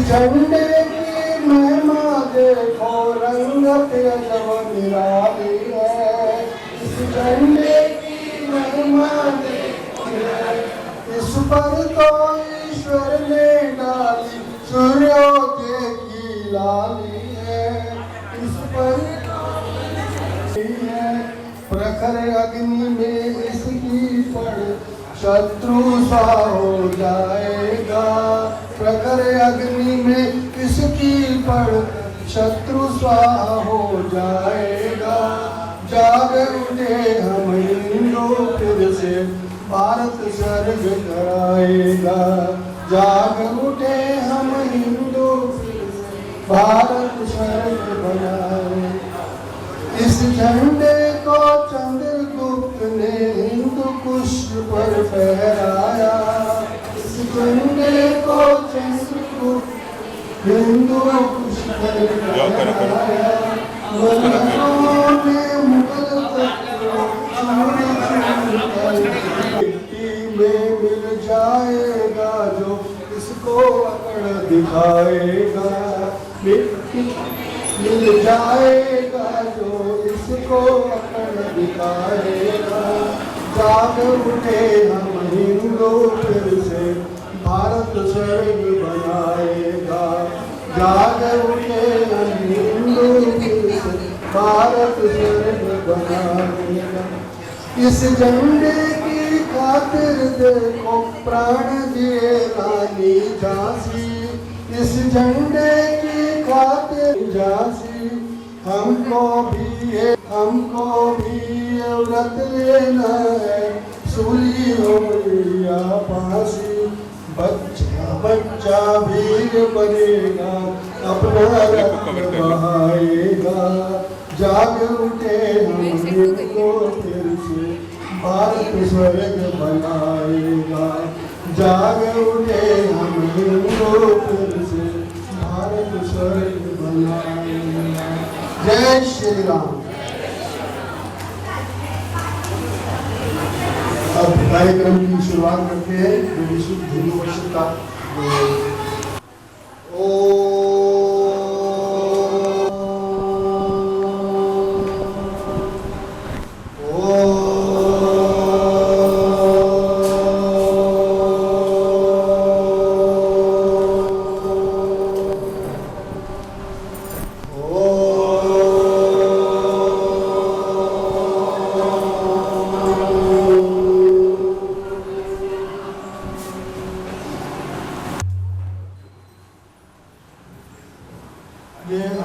झंडे की महिमा देखो रंगत अजब निराली है। इस झंडे की महिमा देखो, इस पर तो ईश्वर ने डाली सूर्योदय की लाली है। इस पर है प्रखर अग्नि में इसकी पड़ शत्रु सा हो जाएगा। प्रखर अग्नि में इसकी पड़ शत्रु सा हो जाएगा। जाग उठे हम हिंदू फिर से भारत स्वर्ग कराएगा। जाग उठे हम हिंदू फिर से भारत स्वर्ग बनाएगा। इस झंडे को चंद्रगुप्त ने हिंदू कुश पर फहराया। इस झंडे को चंद्रगुप्त हिंदू कुश पर फहराया। मुगलों ने मुगल मिट्टी में मिल जाएगा जो इसको अकड़ दिखाएगा। मिट्टी मिल जाएगा जो इसको अकड़ दिखाएगा। जाग उठे हम हिंदू फिर से भारत स्वर्ग बनाएगा। जाग उठे हम हिंदू फिर से भारत स्वर्ग बनाएगा। इस झंडे की खातिर देखो प्राण दिए रानी झांसी। इस झंडे की खातिर झांसी हमको भी व्रत लेना है। सूली हो या फांसी बच्चा वीर बनेगा अपना रक्त बहाएगा। जाग उठे हम हिंदू फिर से भारत स्वर्ग बनाएगा। जाग उठे हम हिंदू फिर से भारत स्वर्ग बनाएगा। जय श्री राम। अब कार्यक्रम की शुरुआत करते हैं। जो विशुद्ध हिंदू वर्ष का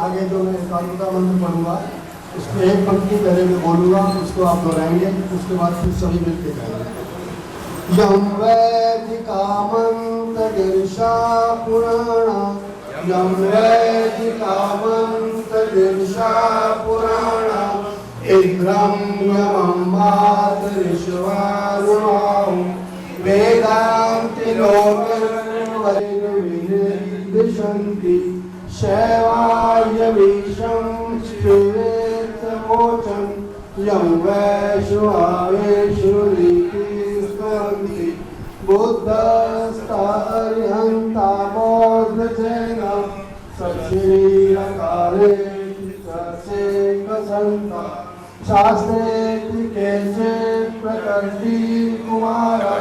आगे जो मैं एकाग्रता मंत्र पढ़ूंगा उसमें एक पंक्ति पहले मैं बोलूंगा, उसको आप दोहराएंगे, उसके बाद फिर सभी मिलकर गाएंगे। यम वैदिका मंत्र गिरशा पुराणा, यम वैदिका मंत्र गिरशा पुराणा, इंद्रम यमं मातरिश्वानुमां वेदांति लोकविनिर्दिशन्ति शैवायमीशं श्वेतमोचं यं वैश्वावेशुरीति स्मरन्ति बुद्धस्तारिहन्ता बौद्धजैना सच्छरीरकाले सेकसन्ता शास्त्रेति केचित् प्रकृति कुमारा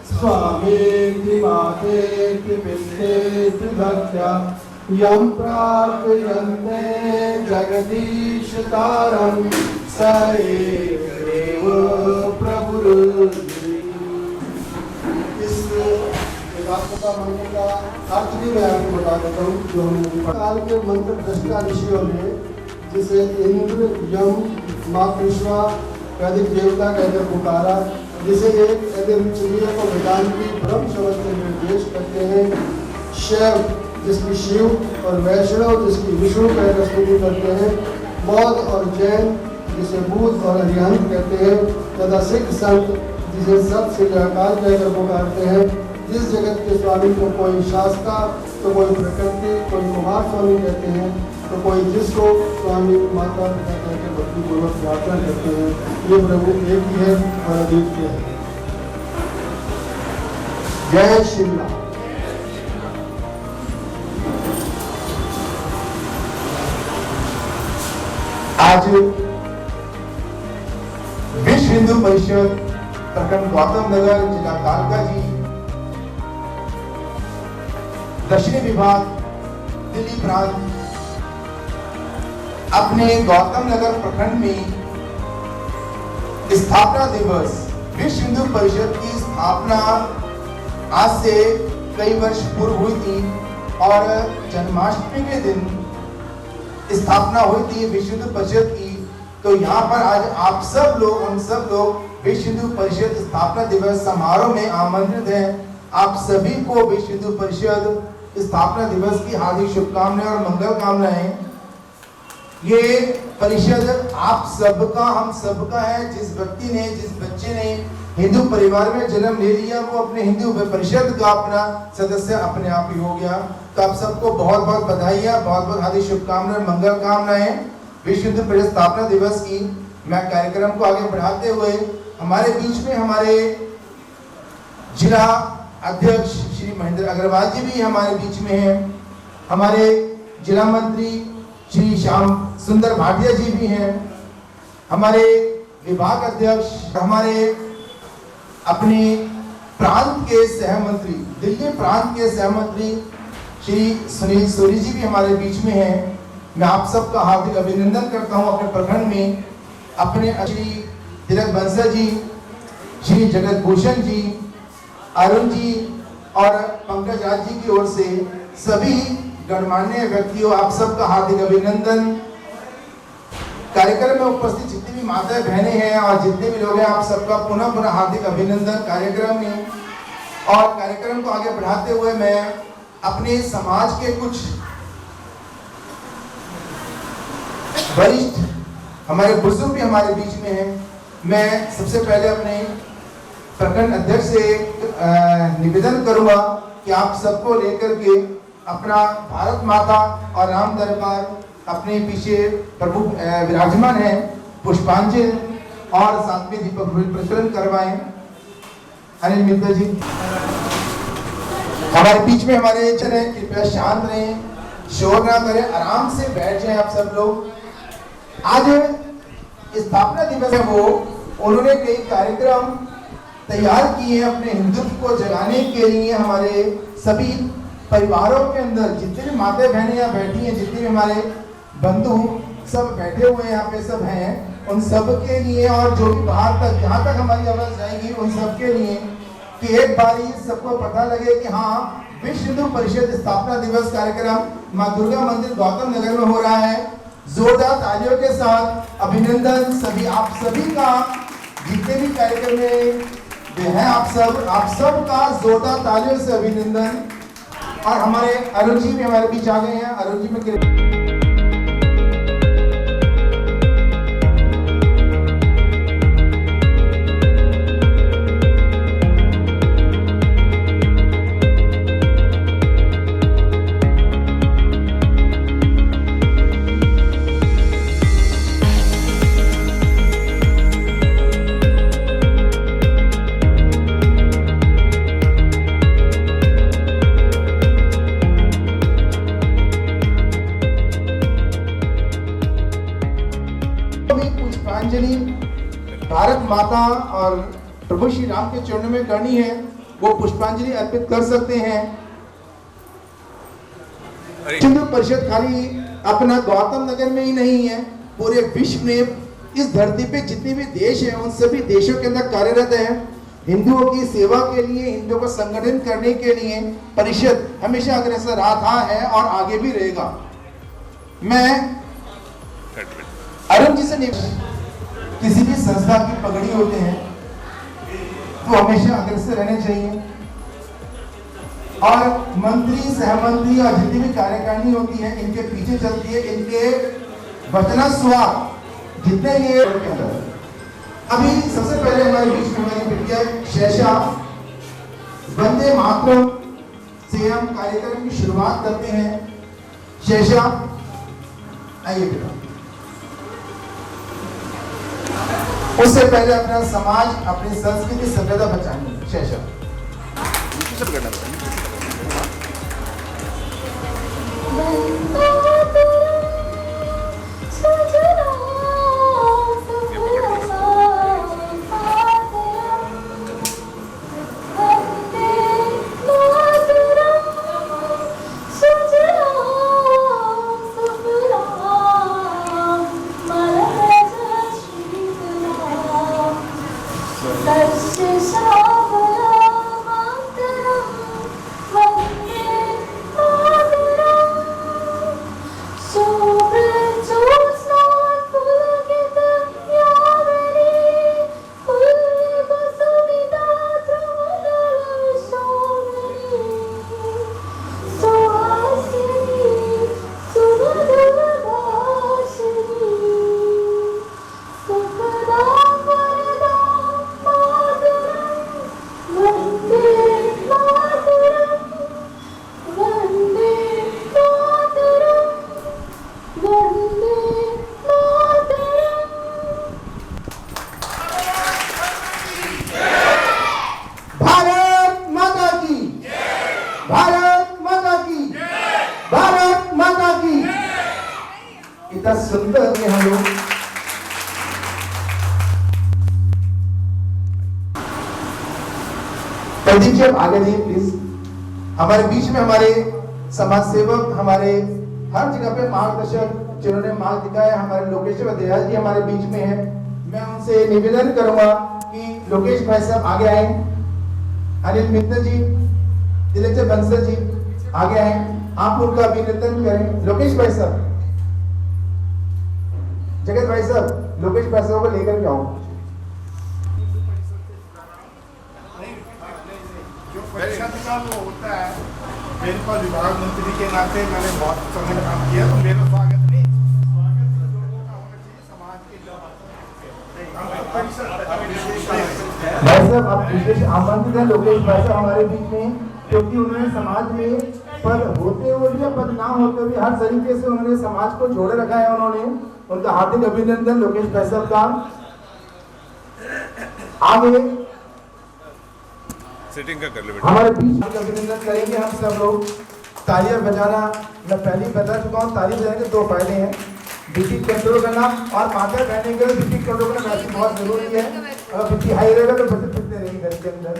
स्वामीति मातेति पितेति भक्त्या यं प्राप्यन्ते जगदीशतारं स एव प्रभुर्भुवः। इस एकाग्रता मंत्र का अर्थ भी मैं आपको बता देता हूँ। जो हम काल के मंत्र दृष्टा ऋषियों ने जिसे इंद्र यम मातृश्वा वैदिक देवता कहकर पुकारा, जिसे एक चिड़िया को वेदांती ब्रह्म शब्द से निर्देश करते हैं, शैव जिसकी शिव और वैष्णव जिसकी विष्णु कहकर स्तुति करते हैं, बौद्ध और जैन जिसे बुद्ध और अरिहंत कहते हैं, तथा सिख संत जिसे सत श्री अकाल कहकर पुकारते हैं। जिस जगत के स्वामी को कोई शास्ता तो कोई प्रकृति, कोई कुमार स्वामी कहते हैं, तो कोई जिसको स्वामी माता पिता कहकर भक्तिपूर्वक प्रार्थना करते हैं। ये प्रभु एक ही है और अद्वितीय है। जय श्री राम। आज विश्व हिंदू परिषद प्रखंड गौतम नगर, जिला कालका जी, दक्षिणी विभाग, दिल्ली प्रांत अपने गौतम नगर प्रखंड में स्थापना दिवस, विश्व हिंदू परिषद की स्थापना आज से कई वर्ष पूर्व हुई थी और जन्माष्टमी के दिन स्थापना हुई थी विश्व हिंदू परिषद की। तो यहाँ पर आज आप सब लोग, हम सब लोग विश्व हिंदू परिषद स्थापना दिवस समारोह में आमंत्रित हैं। आप सभी को विश्व हिंदू परिषद स्थापना दिवस की हार्दिक शुभकामनाएं और मंगल कामनाएं। ये परिषद आप सबका, हम सबका है। जिस व्यक्ति ने, जिस बच्चे ने हिंदू परिवार में जन्म ले लिया, वो अपने हिंदू परिषद का अपना सदस्य अपने आप ही हो गया। तो आप सबको बहुत बहुत बधाइयाँ, बहुत बहुत हार्दिक शुभकामनाएं, मंगल कामनाएं विश्व हिंदू परिषद स्थापना दिवस की। मैं कार्यक्रम को आगे बढ़ाते हुए हमारे बीच में हमारे जिला अध्यक्ष श्री महेंद्र अग्रवाल जी भी हमारे बीच में हैं। हमारे जिला मंत्री श्री श्याम सुंदर भाटिया जी भी हैं। हमारे विभाग अध्यक्ष, हमारे अपने प्रांत के सहमंत्री, दिल्ली प्रांत के सहमंत्री श्री सुनील सोरी जी भी हमारे बीच में हैं। मैं आप सबका हार्दिक अभिनंदन करता हूं अपने प्रखंड में। अपने श्री तिलक बंसल जी, श्री जगत भूषण जी, अरुण जी और पंकज राज जी की ओर से सभी गणमान्य व्यक्तियों, आप सबका हार्दिक अभिनंदन। कार्यक्रम में उपस्थित जितनी भी माताएं बहनें हैं और जितने भी लोग हैं, आप सबका पुनः पुनः हार्दिक अभिनंदन कार्यक्रम में। और कार्यक्रम को आगे बढ़ाते हुए मैं अपने समाज के कुछ वरिष्ठ, हमारे बुजुर्ग भी हमारे बीच में हैं। मैं सबसे पहले अपने प्रखंड अध्यक्ष से निवेदन करूंगा कि आप सबको लेकर के अपना भारत माता और राम दरबार अपने पीछे प्रभु विराजमान है, पुष्पांजलि और साथ में दीपक प्रज्वलन करवाएं। अनिल मित्तल जी हमारे बीच में हमारे चले, कृपया शांत रहें, शोर ना करें, आराम से बैठ जाएं आप सब लोग। आज स्थापना दिवस है, वो उन्होंने कई कार्यक्रम तैयार किए हैं अपने हिंदुत्व को जगाने के लिए। हमारे सभी परिवारों के अंदर जितने भी माता बहनें यहाँ बैठी हैं, जितने भी हमारे बंधु सब बैठे हुए यहाँ पे सब हैं, उन सब के लिए और जो भी बाहर तक, जहाँ तक हमारी आवाज जाएगी, उन सब के लिए कि एक बारी सबको पता लगे कि हाँ, विश्व हिंदू परिषद स्थापना दिवस कार्यक्रम माँ दुर्गा मंदिर गौतम नगर में हो रहा है। जोरदार तालियों के साथ अभिनंदन सभी, आप सभी का, जितने भी कार्यक्रम में हैं, आप सब का जोरदार तालियों से अभिनंदन। और हमारे अरुण जी भी हमारे बीच आ गए हैं। अरुण जी में भारत माता और प्रभु श्री राम के चरणों में करनी है, वो पुष्पांजलि अर्पित कर सकते हैं। हिंदू परिषद खाली अपना गौतम नगर में ही नहीं है, पूरे विश्व में, इस धरती पे जितने भी देश हैं, उन सभी देशों के अंदर कार्यरत है। हिंदुओं की सेवा के लिए, हिंदुओं को संगठन करने के लिए परिषद हमेशा अग्रसर रहा था, है और आगे भी रहेगा। मैं अरुण जी से किसी भी संस्था की पगड़ी होते हैं तो हमेशा अग्रसर रहने चाहिए, और मंत्री, सहमंत्री और जितनी भी कार्यकारिणी होती है, इनके पीछे चलती है, इनके वचनानुसार जितने ये। अभी सबसे पहले हमारे बीच में हमारी बिटिया शेषा, वंदे मातरम से हम कार्यक्रम की शुरुआत करते हैं। शेषा आइए बेटा। उससे पहले अपना समाज, अपनी संस्कृति, सभ्यता बचानी। शेषा वंदे मातरम, करेंगे हम लोग। प्रदीप जी आप आगे आइए प्लीज। हमारे बीच में हमारे समाज सेवक, हमारे हर जगह पे मार्गदर्शक जिन्होंने मार्ग दिखाया, हमारे लोकेश वध्याल जी हमारे बीच में है। मैं उनसे निवेदन करूंगा कि लोकेश भाई साहब आगे आए, अनिल मित्तल जी, दिलेश्वर बंसल जी आगे आए, आप उनका अभिनंदन करें। लोकेश भाई साहब, जगत भाई साहब, लोकेश भाई साहब को लेकर के आओ। परिषद का वो होता है, मेरे को विभाग मंत्री के नाते मैंने बहुत समय काम किया, तो मेरा स्वागत नहीं, स्वागत लोगों का होना चाहिए, समाज के लोग। भाई साहब आप विशेष आमंत्रित हैं लोकेश भाई साहब हमारे बीच में, क्योंकि उन्होंने समाज में पद होते हुए भी या पद ना होते हुए हर तरीके से उन्होंने समाज को जोड़े रखा है। उन्होंने उनका हार्दिक अभिनंदन लोकेश भाई साहब का। आगे सेटिंग का कर ले बेटा। हमारे बीच में अभिनंदन करेंगे हम सब लोग। तालियां बजाना, मैं पहले ही बता चुका हूँ, ताली बजाने के दो फायदे हैं, बीपी कंट्रोल करना और माता बहने के लिए बीपी कंट्रोल करना वैसे बहुत जरूरी है। अगर बीपी हाई रहेगा तो बच्चे पिटते रहेंगे घर के अंदर,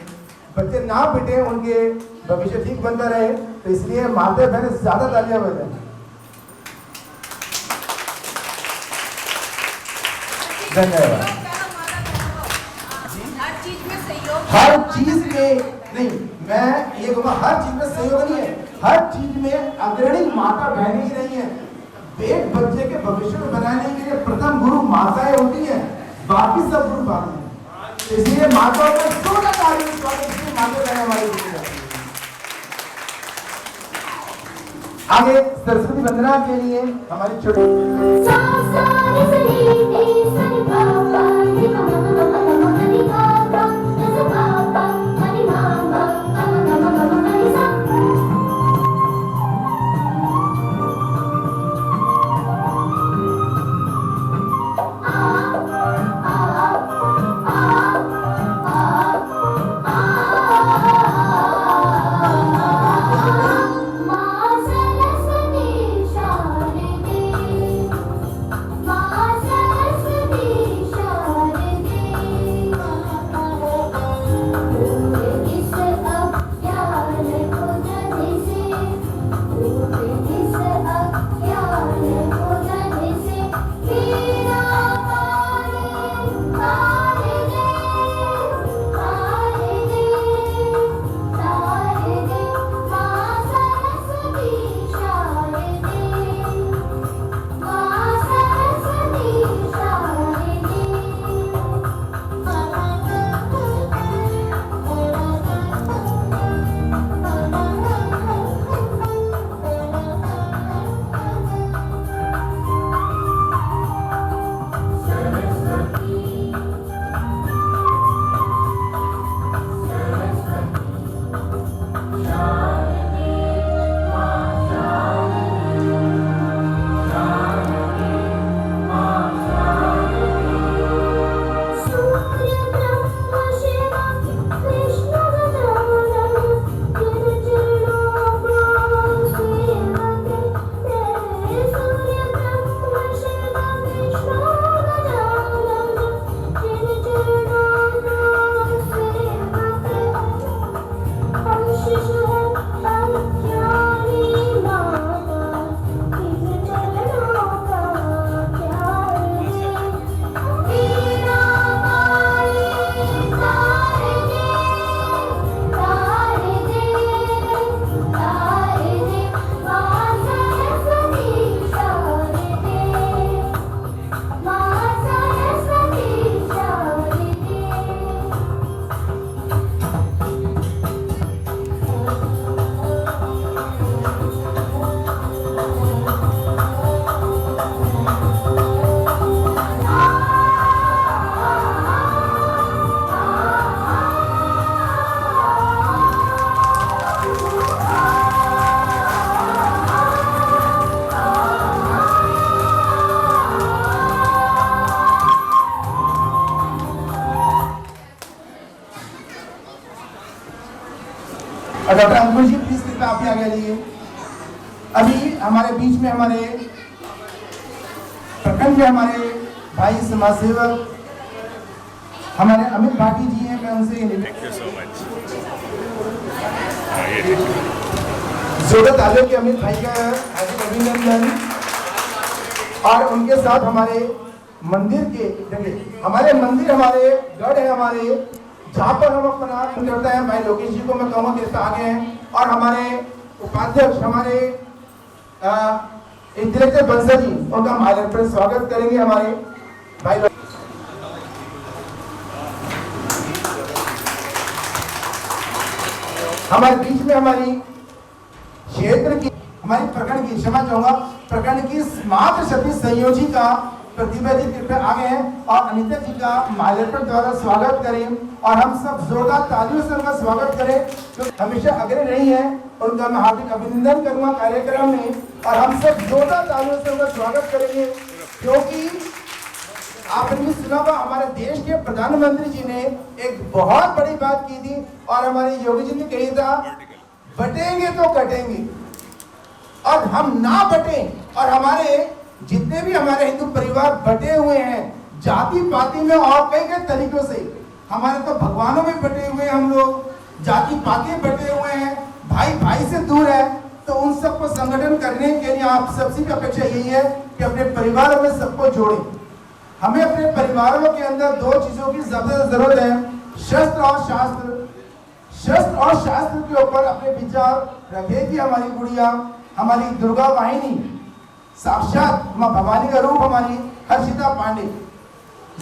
बच्चे ना पिटे, उनके भविष्य ठीक बनता रहे, तो इसलिए माता बहने ज्यादा तालियां बजाएं। धन्यवाद। हर चीज में नहीं, मैं ये कहूँगा हर चीज में सहयोग नहीं है, हर चीज में अग्रणी माता बहनें ही नहीं है। एक बच्चे के भविष्य को बनाने के लिए प्रथम गुरु माताएं होती हैं, बाकी सब गुरु बाद में। इसलिए माताओं का छोटा कार्य माता बहनें हमारी होती जाती है। आगे सरस्वती वंदना के लिए हमारी छोटी डॉक्टर अंकुश जी प्लीज कृपया आप भी आगे आइए। अभी हमारे बीच में हमारे प्रखंड में हमारे भाई समाज सेवक हमारे अमित भाटी जी हैं, मैं उनसे थैंक यू सो मच। जोड़ा तालुक के अमित भाई का हार्दिक अभिनंदन। और उनके साथ हमारे मंदिर के हमारे गढ़ है हमारे, जहाँ पर हम अपना करते हैं। भाई लोकेश जी को मैं कहूँगा कि आगे हैं, और हमारे उपाध्यक्ष हमारे इंटेलेक्चुअल बंसल जी, उनका माल्यार्पण स्वागत करेंगे हमारे भाई। हमारे बीच में हमारी क्षेत्र की हमारी प्रखंड की क्षमा चाहूंगा प्रखंड की मात्र सभी संयोजी का प्रतिभा जी कृपया आगे हैं और अनिता जी का माल्यार्पण द्वारा स्वागत करें, और हम सब जोरदार तालियों से उनका स्वागत करें जो हमेशा अग्रणी रही है। उनका मैं हार्दिक अभिनंदन करूंगा कार्यक्रम में, और हम सब जोरदार तालियों से उनका स्वागत करेंगे, क्योंकि आपने भी सुना होगा हमारे देश के प्रधानमंत्री जी ने एक बहुत बड़ी बात की थी, और हमारे योगी जी ने कही था बटेंगे तो कटेंगे, और हम ना बटे। और हमारे जितने भी हमारे हिंदू परिवार बटे हुए हैं जाति पाति में और कई कई तरीकों से, हमारे तो भगवानों में बटे हुए हैं, हम लोग जाति पाति बटे हुए हैं, भाई भाई से दूर है। तो उन सबको संगठन करने के लिए आप सबसे की अपेक्षा यही है कि अपने परिवारों में सबको जोड़ें। हमें अपने परिवारों के अंदर दो चीजों की ज्यादा जरूरत है, शस्त्र और शास्त्र। शस्त्र और शास्त्र के ऊपर अपने विचार रखेगी हमारी गुड़िया, हमारी दुर्गा वाहिनी, साक्षात मां भवानी का रूप हमारी हर्षिता पांडे।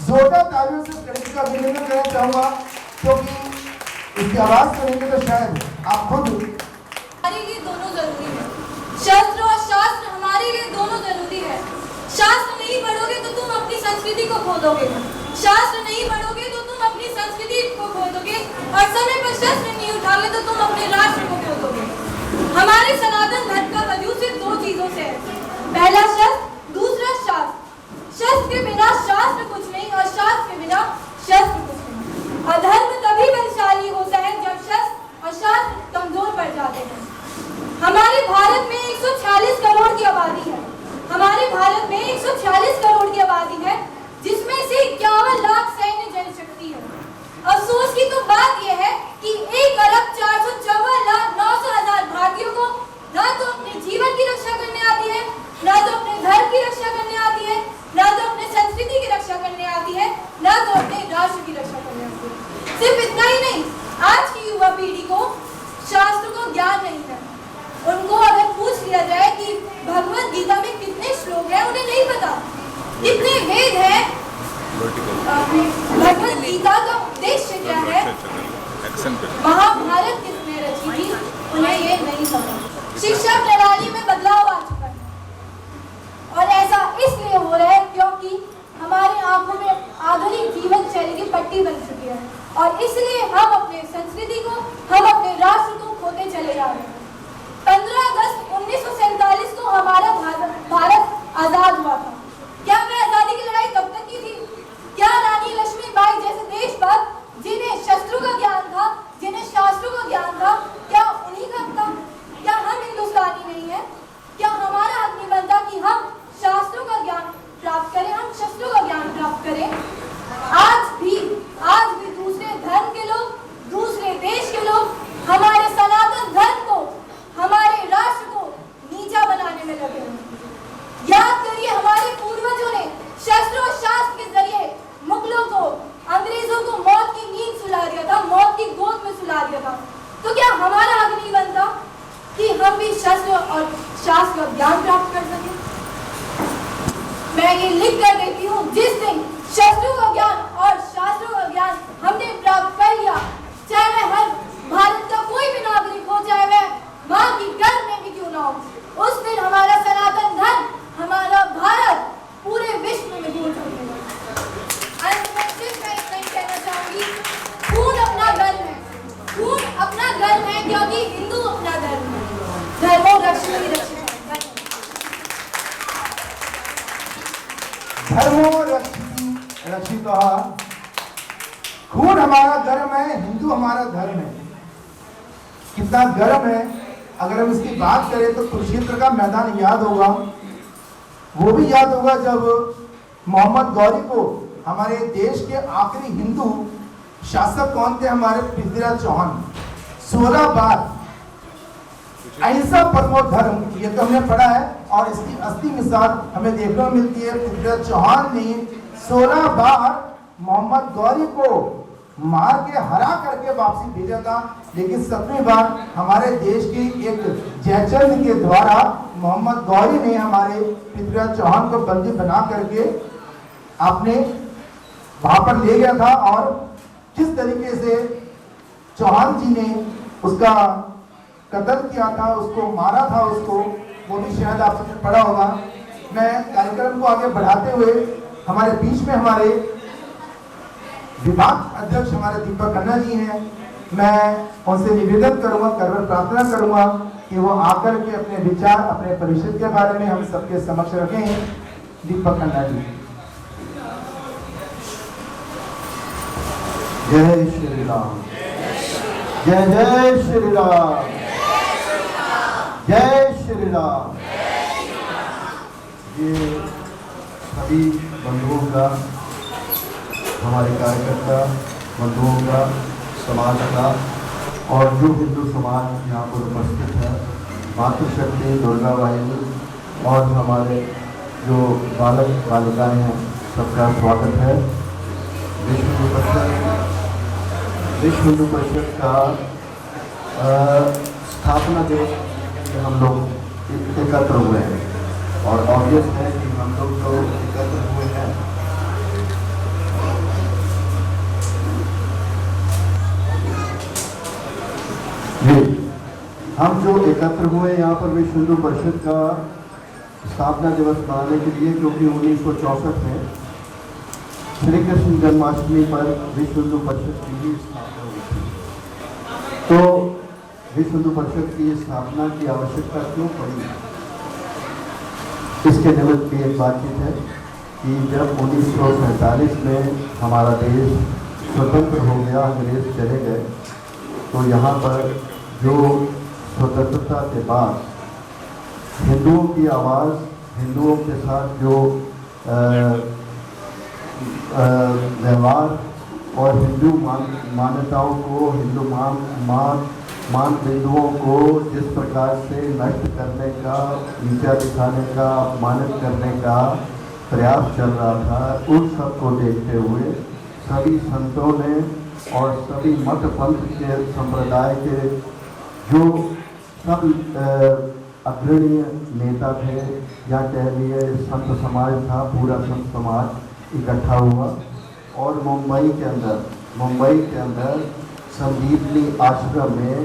जोरदार तालियों से गणेश का अभिनंदन करना चाहूंगा, क्योंकि इसकी आवाज सुनेंगे तो शायद आप खुद। हमारे लिए दोनों जरूरी है, शस्त्र और शास्त्र हमारे लिए दोनों जरूरी है। शास्त्र नहीं पढ़ोगे तो तुम अपनी संस्कृति को खो दोगे, शास्त्र नहीं पढ़ोगे तो तुम अपनी संस्कृति को खो दोगे, और समय पर शस्त्र नहीं उठाओगे तो तुम अपने राष्ट्र को खो दोगे। हमारे सनातन धर्म का वजूद सिर्फ दो चीजों से है, पहला शस्त्र, दूसरा शास्त्र। शस्त्र के बिना शास्त्र कुछ नहीं, और शास्त्र के बिना शस्त्र कुछ नहीं। अधर्म तभी बलशाली होता है जब शस्त्र और शास्त्र कमजोर पड़ जाते हैं। हमारे भारत में 146 करोड़ की आबादी है, हमारे भारत में 146 करोड़ की आबादी है, जिसमें से 51 लाख सैन्य जनशक्ति है। अफसोस की तो बात यह है कि 1,454,900,000 भारतीयों को ना तो अपने जीवन की रक्षा करने आती है, ना तो अपने धर्म की रक्षा करने आती है, ना तो अपने संस्कृति की रक्षा करने आती है, ना तो अपने राष्ट्र की रक्षा करने आती है। सिर्फ इतना ही नहीं, आज की युवा पीढ़ी को शास्त्र को ज्ञान नहीं है। उनको अगर पूछ लिया जाए कि भगवत गीता में कितने श्लोक हैं, उन्हें नहीं पता। कितने वेद हैं, भगवत गीता का उद्देश्य क्या है, महाभारत किसने रची थी, उन्हें ये नहीं समझ। शिक्षा प्रणाली में बदलाव आ चुका है, और ऐसा इसलिए हो रहा है क्योंकि हमारे आंखों में आधुनिक जीवन शैली की पट्टी बन चुकी है, और इसलिए हम अपने संस्कृति को, हम अपने राष्ट्र को खोते चले जा रहे हैं। 15 अगस्त 1947 को हमारा भारत आजाद हुआ था। क्या मैं आजादी की लड़ाई तब तक की थी? क्या रानी लक्ष्मीबाई जैसे देशभक्त जिन्हें शस्त्रों का ज्ञान था, जिन्हें शास्त्रों का ज्ञान था, क्या उन्हीं का था? क्या हम हिंदुस्तानी नहीं है? क्या हमारा हक नहीं बनता कि हम शास्त्रों का ज्ञान प्राप्त करें, हम शस्त्रों का ज्ञान प्राप्त करें? आज भी दूसरे धर्म के लोग, दूसरे देश के लोग हमारे सनातन धर्म को, हमारे राष्ट्र को नीचा बनाने में लगे हैं। याद करिए, हमारे पूर्वजों ने शस्त्र और शास्त्र के जरिए मुगलों को, अंग्रेजों को मौत की नींद सुला दिया था, मौत की गोद में सुला दिया था। तो क्या हमारा हक नहीं बनता कि हम भी शस्त्र और शास्त्र का ज्ञान प्राप्त कर सकें? मैं ये लिख कर देती हूँ, जिस दिन शस्त्रों का ज्ञान और शास्त्रों का ज्ञान हमने प्राप्त कर लिया, चाहे वह हर भारत का कोई भी नागरिक हो, चाहे वह माँ की गर्भ में भी क्यों ना हो, उस दिन हमारा सनातन धर्म, हमारा भारत पूरे विश्व में दूर होगा। अंत में सिर्फ मैं इतना ही कहना चाहूंगी, खून अपना धर्म है, खून अपना धर्म है, क्योंकि हिंदू अपना धर्म है, धर्मो रक्षति रक्षिता। धर्मो रक्षति रक्षिता। खून हमारा धर्म है, हिंदू हमारा धर्म है। कितना गर्व है। अगर हम इसकी बात करें तो कुरुक्षेत्र का मैदान याद होगा, वो भी याद होगा जब मोहम्मद गौरी को हमारे देश के आखिरी हिंदू शासक कौन थे? हमारे पृथ्वीराज चौहान। 16 बार अहिंसा परमो धर्म, ये तो हमने पढ़ा है, और इसकी असली मिसाल हमें देखने को मिलती है। पृथ्वीराज चौहान ने 16 बार मोहम्मद गौरी को मार के हरा करके वापसी भेजा था, लेकिन 7वीं बार हमारे देश के एक जयचंद के द्वारा मोहम्मद गौरी ने हमारे पृथ्वीराज चौहान को बंदी बना करके आपने वहां पर ले गया था। और किस तरीके से चौहान जी ने उसका कत्ल किया था, उसको मारा था, उसको वो भी शायद आप सबने पढ़ा होगा। मैं कार्यक्रम को आगे बढ़ाते हुए हमारे बीच में हमारे विभाग अध्यक्ष हमारे दीपक खन्ना जी हैं, मैं उनसे निवेदन करूंगा, करवर प्रार्थना करूंगा कि वो आकर के अपने विचार अपने परिषद के बारे में हम सबके समक्ष रखें। दीपक खन्ना जी। जय श्री राम, जय जय श्री राम, जय श्री राम। ये सभी बंधुओं का, हमारे कार्यकर्ता बंधुओं का, समाज का, और जो हिंदू समाज यहाँ पर उपस्थित है, मातृशक्ति दुर्गा वाहिनी और हमारे जो बालक बालिकाएं हैं, सबका स्वागत है। विश्व हिंदू परिषद का स्थापना दिवस में हम लोग एकत्र हुए हैं, और ऑब्वियस है कि हम लोग तो एकत्र हुए हैं हम जो एकत्र हुए यहाँ पर विश्व हिंदू परिषद का स्थापना दिवस मनाने के लिए, क्योंकि 1964 में श्री कृष्ण जन्माष्टमी पर विश्व हिंदू परिषद की ही स्थापना हुई थी। तो विश्व हिंदू परिषद की स्थापना की आवश्यकता क्यों पड़ी, इसके निमित्त भी एक बातचीत है कि जब 1947 में हमारा देश स्वतंत्र हो गया, अंग्रेज चले गए, तो यहाँ पर जो स्वतंत्रता के बाद हिंदुओं की आवाज़, हिंदुओं के साथ जो व्यवहार और हिंदू मान्यताओं को, हिंदू मान बिंदुओं को जिस प्रकार से नष्ट करने का, नीचा दिखाने का, अपमानित करने का प्रयास चल रहा था, उन सब को देखते हुए सभी संतों ने और सभी मठ पंथ के संप्रदाय के जो सब अग्रणी नेता थे, या कह लिए संत समाज था, पूरा संत समाज इकट्ठा हुआ, और मुंबई के अंदर संदीपनी आश्रम में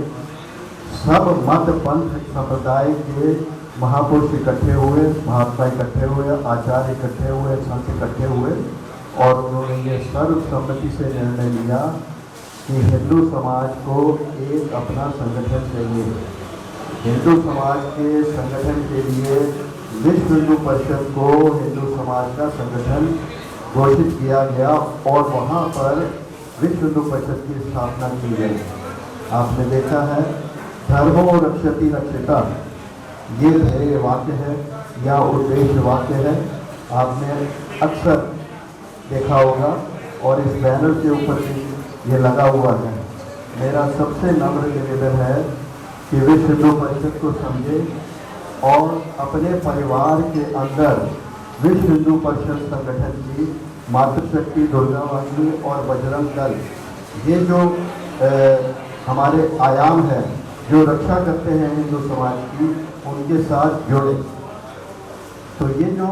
सब मत पंथ संप्रदाय के महापुरुष इकट्ठे हुए, महात्मा इकट्ठे हुए, आचार्य इकट्ठे हुए, संत इकट्ठे हुए, और उन्होंने ये सर्वसम्मति से निर्णय लिया कि हिंदू समाज को एक अपना संगठन चाहिए। हिंदू समाज के संगठन के लिए विश्व हिंदू परिषद को हिंदू समाज का संगठन घोषित किया गया, और वहाँ पर विश्व हिंदू परिषद की स्थापना की गई। आपने देखा है, धर्मो रक्षति रक्षिता, ये ध्येय वाक्य है या उद्देश्य वाक्य है, आपने अक्सर देखा होगा, और इस बैनर के ऊपर भी ये लगा हुआ है। मेरा सबसे नम्र निवेदन है कि विश्व हिंदू परिषद को समझे और अपने परिवार के अंदर विश्व हिंदू परिषद संगठन की मातृशक्ति दुर्गा वाहिनी और बजरंग दल, ये जो हमारे आयाम है जो रक्षा करते हैं हिंदू समाज की, उनके साथ जुड़े। तो ये जो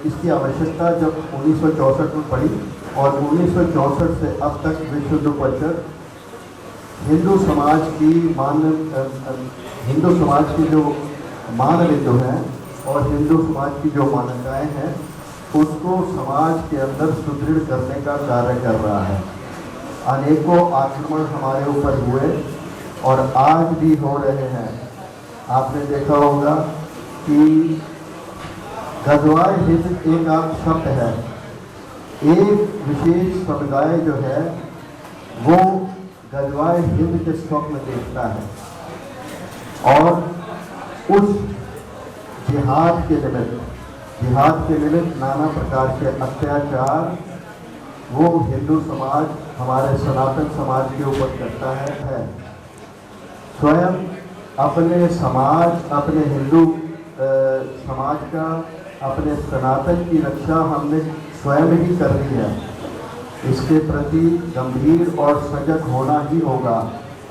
इसकी आवश्यकता जब 1964 में पड़ी, और 1964 से अब तक विश्व हिंदू परिषद हिंदू समाज की जो मान बिंदु हैं और हिंदू समाज की जो मान्यताएं हैं, उसको समाज के अंदर सुदृढ़ करने का कार्य कर रहा है। अनेकों आक्रमण हमारे ऊपर हुए और आज भी हो रहे हैं। आपने देखा होगा कि गजवाए हिंद एक आध शब्द है, एक विशेष समुदाय जो है वो गजवाए हिंद के स्वप्न देखता है, और उस जिहाद के निमित्त जिहाद के निमित्त नाना प्रकार के अत्याचार वो हिंदू समाज हमारे सनातन समाज के ऊपर करता है। स्वयं अपने समाज, अपने हिंदू समाज का, अपने सनातन की रक्षा हमने स्वयं ही कर ली है। इसके प्रति गंभीर और सजग होना ही होगा।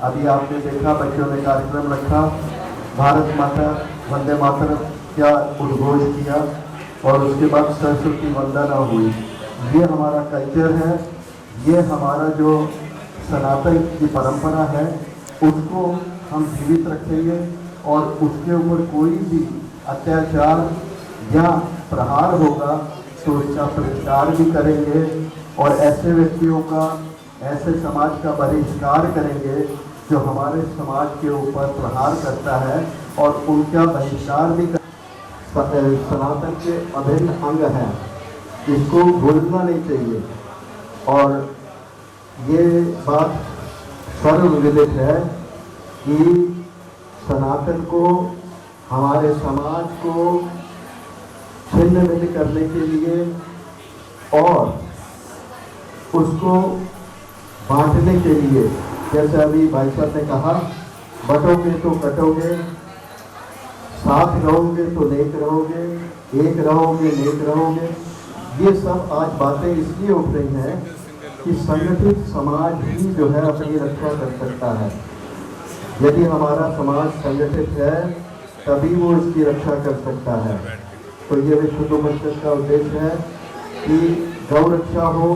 अभी आपने देखा बच्चों ने कार्यक्रम रखा, भारत माता वंदे मातरम क्या उद्घोष किया और उसके बाद सरस्वती वंदना हुई। ये हमारा कल्चर है, ये हमारा जो सनातन की परंपरा है उसको हम जीवित रखेंगे और उसके ऊपर कोई भी अत्याचार या प्रहार होगा तो उसका प्रतिकार भी करेंगे और ऐसे व्यक्तियों का, ऐसे समाज का बहिष्कार करेंगे जो हमारे समाज के ऊपर प्रहार करता है और उनका बहिष्कार भी सनातन के अभिन्न अंग हैं, इसको भूलना नहीं चाहिए। और ये बात सर्वविदित है कि सनातन को, हमारे समाज को छिन्न भिन्न करने के लिए और उसको बांटने के लिए, जैसे अभी भाई साहब ने कहा, बटोगे तो कटोगे, साथ रहोगे तो नेक रहोगे, एक रहोगे नेक रहोगे। ये सब आज बातें इसलिए उठ रही हैं कि संगठित समाज ही जो है अपनी रक्षा कर सकता है। यदि हमारा समाज संगठित है तभी वो इसकी रक्षा कर सकता है। तो ये विश्व हिंदू परिषद का उद्देश्य है कि गौ रक्षा हो,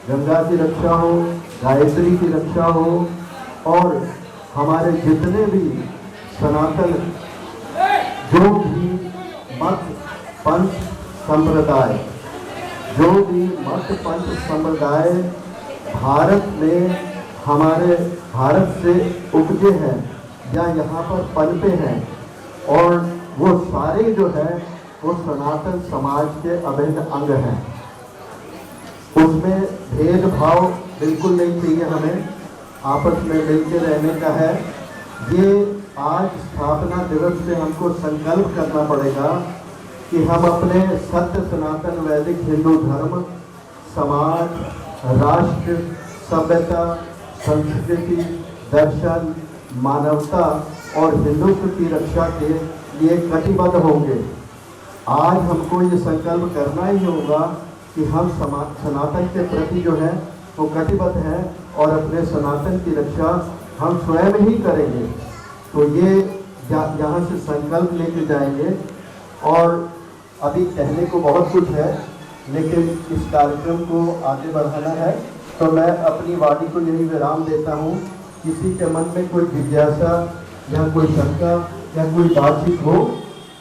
गंगा की रक्षा हो, गायत्री की रक्षा हो और हमारे जितने भी सनातन जो भी मत पंथ संप्रदाय, जो भी मत पंथ संप्रदाय भारत में, हमारे भारत से उपजे हैं या यहाँ पर पनपे हैं और वो सारे जो है वो सनातन समाज के अभिन्न अंग हैं। उसमें भेदभाव बिल्कुल नहीं चाहिए, हमें आपस में मिलकर रहने का है। ये आज स्थापना दिवस से हमको संकल्प करना पड़ेगा कि हम अपने सत्य सनातन वैदिक हिंदू धर्म, समाज, राष्ट्र, सभ्यता, संस्कृति, दर्शन, मानवता और हिंदुत्व की रक्षा के लिए कटिबद्ध होंगे। आज हमको ये संकल्प करना ही होगा कि हम सनातन के प्रति जो है वो कटिबद्ध हैं और अपने सनातन की रक्षा हम स्वयं ही करेंगे। तो ये यहाँ से संकल्प लेके जाएंगे। और अभी कहने को बहुत कुछ है लेकिन इस कार्यक्रम को आगे बढ़ाना है, तो मैं अपनी वाणी को यही विराम देता हूँ। किसी के मन में कोई जिज्ञासा या कोई शंका या कोई बातचीत हो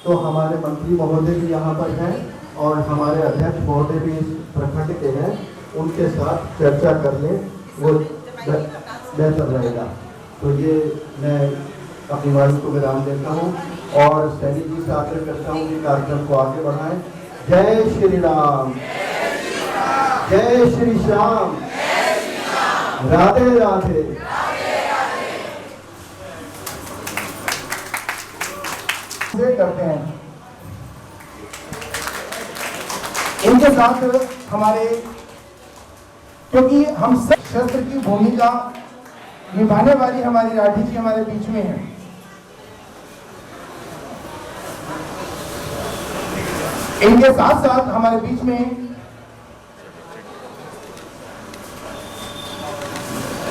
तो हमारे मंत्री महोदय भी यहाँ पर हैं और हमारे अध्यक्ष महोदय भी इस प्रखंड के हैं, उनके साथ चर्चा कर लें, वो बेहतर रहेगा। तो ये मैं अपनी वाणी को विराम देता हूँ और सैनी जी से आग्रह करता हूँ कि कार्यक्रम को आगे बढ़ाएं। जय श्री राम, जय श्री श्याम, राधे राधे। करते हैं इनके साथ हमारे, क्योंकि हम सब शस्त्र की भूमिका निभाने वाली हमारी राठी जी हमारे बीच में है। इनके साथ साथ हमारे बीच में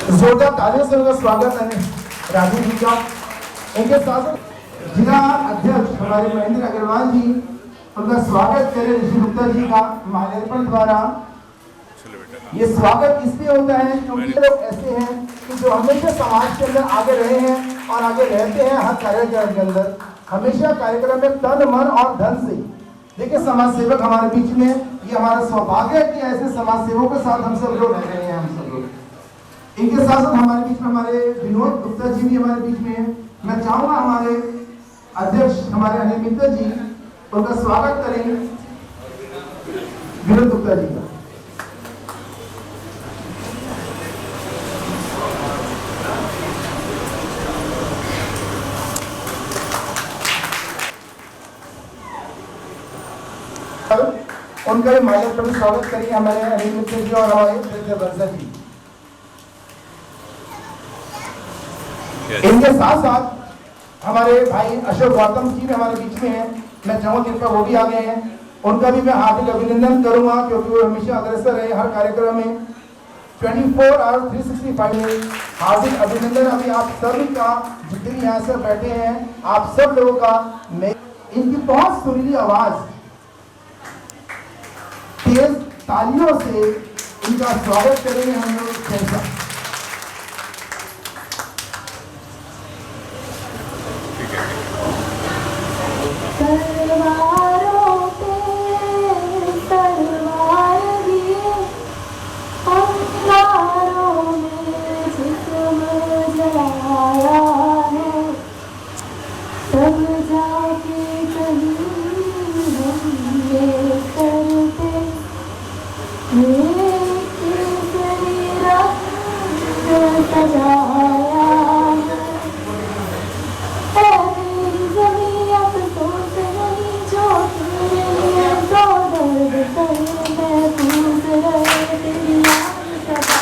जोरदार तालियों से उनका स्वागत है राठी जी का। इनके साथ जिला अध्यक्ष हमारे महेंद्र अग्रवाल जी, उनका स्वागत करें ऋषि गुप्ता जी का माल्यार्पण द्वारा। ये स्वागत इसलिए होता है क्योंकि लोग ऐसे हैं कि जो हमेशा समाज के अंदर आगे रहे हैं और आगे रहते हैं हर कार्यक्रम के अंदर, हमेशा कार्यक्रम में तन मन और धन से। देखिए समाज सेवक हमारे बीच में, ये हमारा सौभाग्य है कि ऐसे समाज सेवकों के साथ हम सब लोग रह रहे हैं। हम सब लोग इनके साथ साथ हमारे बीच में हमारे विनोद गुप्ता जी भी हमारे बीच में है। मैं चाहूंगा हमारे अध्यक्ष हमारे अनिल मित्तल जी, उनका स्वागत करेंगे विनोद गुप्ता जी का। उनका भी माइलेज पर स्वागत करिए हमारे अनिल मित्र जी और हमारे प्रिंसिपल बंसल जी। इनके साथ साथ हमारे भाई अशोक गौतम जी भी हमारे बीच में हैं। मैं चाहूँगा जिनका वो भी आ गए हैं, उनका भी मैं हार्दिक अभिनंदन करूंगा क्योंकि वो हमेशा अग्रसर रहे हर कार्यक्रम में 24 आवर्स 365 में। हार्दिक अभिनंदन अभी आप सभी का, जितने यहाँ से बैठे हैं आप सब लोगों का। मैं इनकी बहुत सुरीली आवाज, तेज तालियों से इनका स्वागत करेंगे हम लोग। कैसा तलवारों पे तलवार लिए अंगारों में जिस्म जलाया है, तब जाके कहीं हमने करते एक शरीरा सजाया है। मेरी ज़मीं अब सोच नहीं जो तेरे तो दर्द कर महफूज रहे, तेरी याद सदा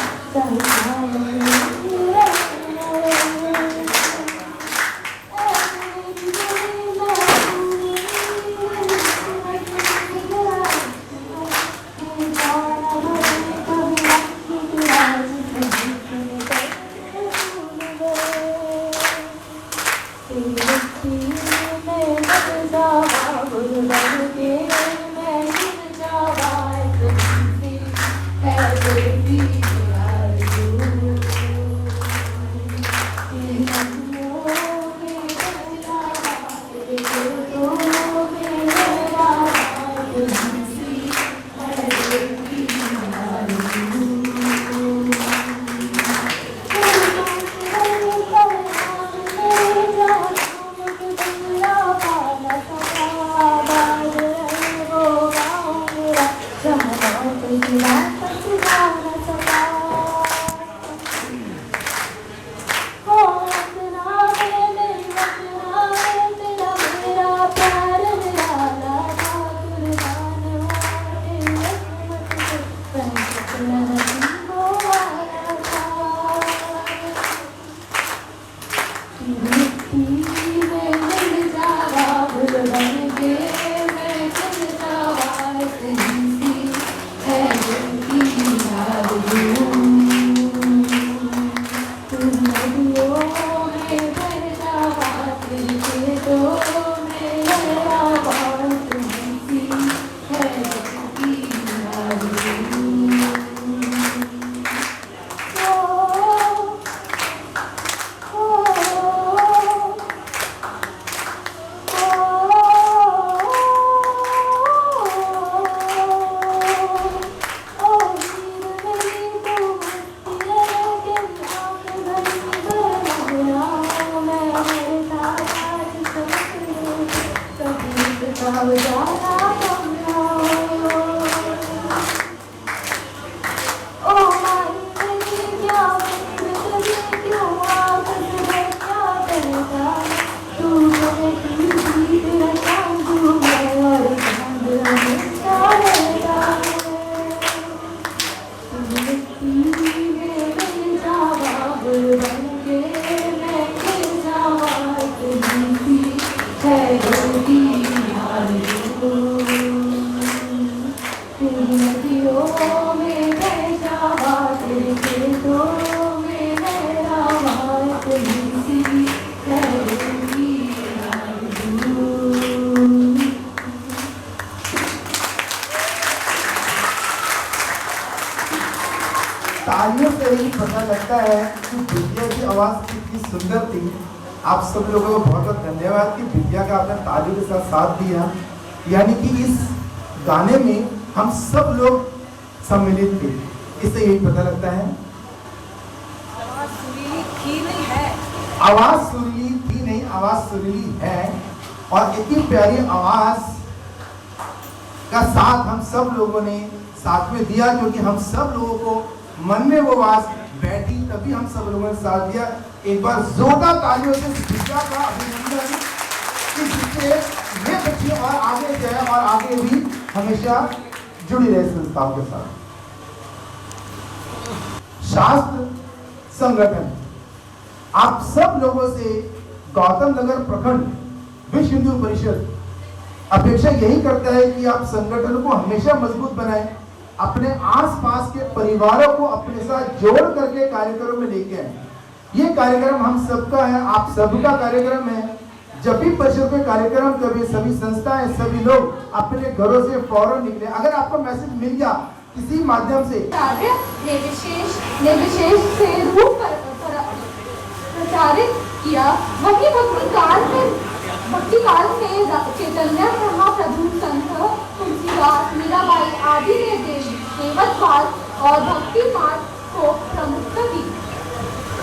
तालियों से ही पता लगता है कि विद्या की आवाज़ कितनी सुंदर थी। आप सब लोगों को बहुत बहुत धन्यवाद कि विद्या का आपने तालियों के साथ साथ दिया। यानी कि इस गाने में हम सब लोग सम्मिलित थे, इससे यही पता लगता है। आवाज सुरीली थी नहीं है, आवाज़ सुरीली थी नहीं, आवाज़ सुरीली है। और इतनी प्यारी आवाज़ का साथ हम सब लोगों ने साथ में दिया, क्योंकि हम सब लोगों को मन में वो आवाज बैठी, तभी हम सब लोगों ने साथ दिया। एक बार जोरदार तालियों से विद्या का अभिनंदन कि जिससे ये बच्ची और आगे जाए और आगे भी हमेशा जुड़ी रहे संस्थाओं के साथ। शास्त्र संगठन, आप सब लोगों से गौतम नगर प्रखंड विश्व हिंदू परिषद अपेक्षा यही करता है कि आप संगठन को हमेशा मजबूत बनाएं, अपने आसपास के परिवारों को अपने साथ जोड़ करके कार्यक्रम में लेके आए। ये कार्यक्रम हम सबका है, आप सबका कार्यक्रम है। जब भी परिषद के कार्यक्रम कभी सभी संस्थाएं सभी लोग अपने घरों से फौरन निकले। अगर आपको मैसेज मिल गया किसी माध्यम से निर्विशेष से रूप प्रचारित किया, वही भक्ति काल में चैतन्य महाप्रभु संत तुलसीदास मीराबाई आदि ने देवत्वाद और भक्ति मार्ग को प्रमुखता दी।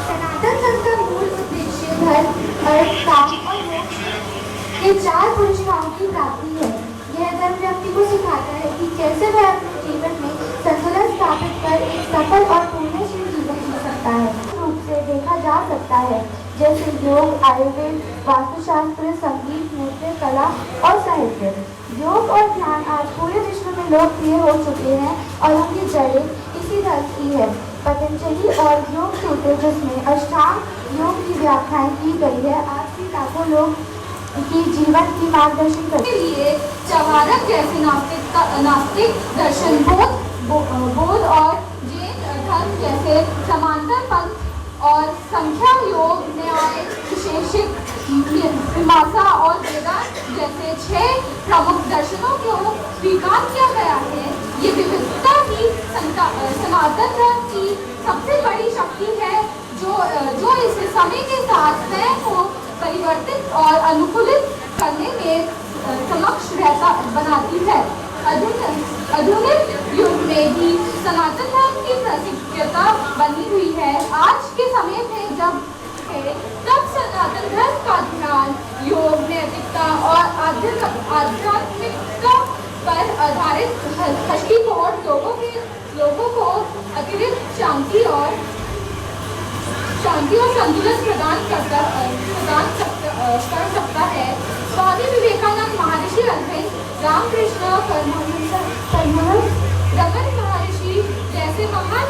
सनातन धर्म का मूल उद्देश्य धर्म, अर्थ, काम और मोक्ष के 4 पुरुषार्थों की प्राप्ति है। यह धर्म व्यक्ति को सिखाता है कि कैसे वह अपने जीवन में संतुलन स्थापित कर एक सफल और पुण्यशील जीवन जी सकता है। रूप से देखा जा सकता है, जैसे योग, आयुर्वेद, वास्तुशास्त्र, संगीत, नृत्य, कला और साहित्य। योग और ध्यान आज पूरे विश्व में लोकप्रिय हो चुके हैं और उनकी जड़ें इसी धर्म की है। पतंजलि और योग सूत्र, जिसमें अष्टांग योग की व्याख्याएं की गई है, आज भी लाखों लोग की जीवन की मार्गदर्शन करने के लिए चवारक जैसे नास्तिक दर्शन, बौद्ध और जैन धर्म जैसे समांतर पंथ और संख्या योग, न्याय, विशेषिक, मीमांसा और वेदांत जैसे 6 प्रमुख दर्शनों को स्वीकार किया गया है। ये विविधता ही सनातन धर्म की सबसे बड़ी शक्ति है, जो इसे समय के साथ स्वयं को परिवर्तित और अनुकूलित करने में समक्ष बनाती है। आधुनिक युग में भी सनातन धर्म की प्रसिद्धता बनी हुई है। आज के समय में तब सनातन धर्म का ध्यान योग, नैतिकता और आध्यात्मिकता पर आधारित दृष्टिकोण लोगों को अतिरिक्त शांति और संतुलन प्रदान कर सकता है। स्वामी विवेकानंद, महर्षि अरविंद, रामकृष्ण परमहंस, रमन महर्षि जैसे महान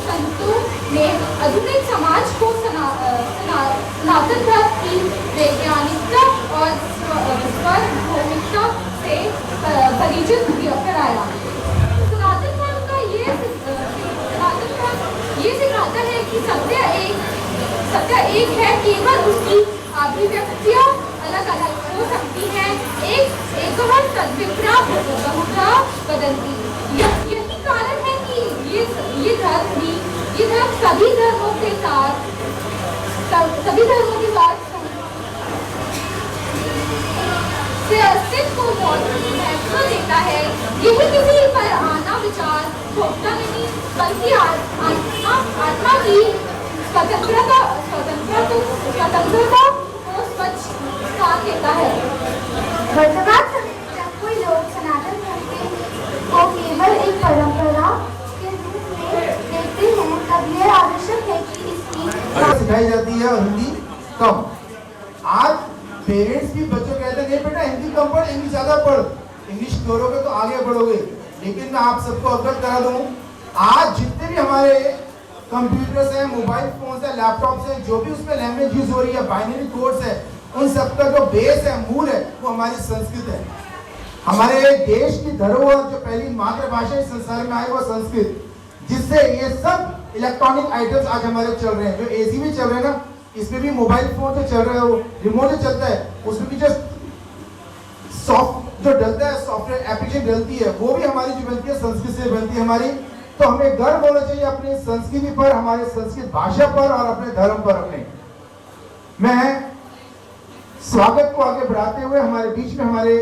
संतों ने आधुनिक समाज को सनातन धर्म की वैज्ञानिकता और सार्वभौमिकता से परिचित कराया। सनातन धर्म का ये सिखाता है कि सत्य एक है, केवल उसकी अभिव्यक्तियां अलग अलग हो सकती हैं। एक तद्विपरा बहुधा बदलती। यही कारण है कि ये धर्म सभी धर्मों के साथ से अस्तित्व को महत्व देता है। यही किसी पर आना विचार थोपता नहीं, बल्कि आत्मा की स्वतंत्रता को स्वच्छ स्थान देता है। वर्तमान समय में जब कोई लोग सनातन धर्म को केवल एक परंपरा के रूप में देखते हैं, तब यह आवश्यक है कि इसकी सिखाई जाती है और हिंदी कम। आज पेरेंट्स भी बच्चों कहते हैं बेटा हिंदी कम पढ़, इंग्लिश ज्यादा पढ़, इंग्लिश करोगे तो आगे बढ़ोगे। लेकिन मैं आप सबको अवगत करा दूं, आज जितने भी हमारे कंप्यूटर्स हैं, मोबाइल फोन्स हैं, लैपटॉप्स हैं, जो भी उसमें लैंग्वेज यूज हो रही है, बाइनरी कोड्स है, उन सब का जो बेस है, मूल है, वो हमारी संस्कृत है। हमारे देश की धरोहर जो पहली मातृभाषा इस संसार में आई वो संस्कृत, जिससे ये सब इलेक्ट्रॉनिक आइटम्स आज हमारे चल रहे हैं। जो एसी भी चल रहे हैं ना, इसमें भी मोबाइल फोन जो चल रहा है, वो रिमोट जो चलता है, उसमें भी जो जो डलता है, सॉफ्टवेयर एप्लीकेशन डलती है, वो भी हमारी जो बनती है संस्कृत से बनती है हमारी। तो हमें गर्व होना चाहिए अपनी संस्कृति पर, हमारे संस्कृत भाषा पर और अपने धर्म पर। अपने मैं स्वागत को आगे बढ़ाते हुए हमारे बीच में हमारे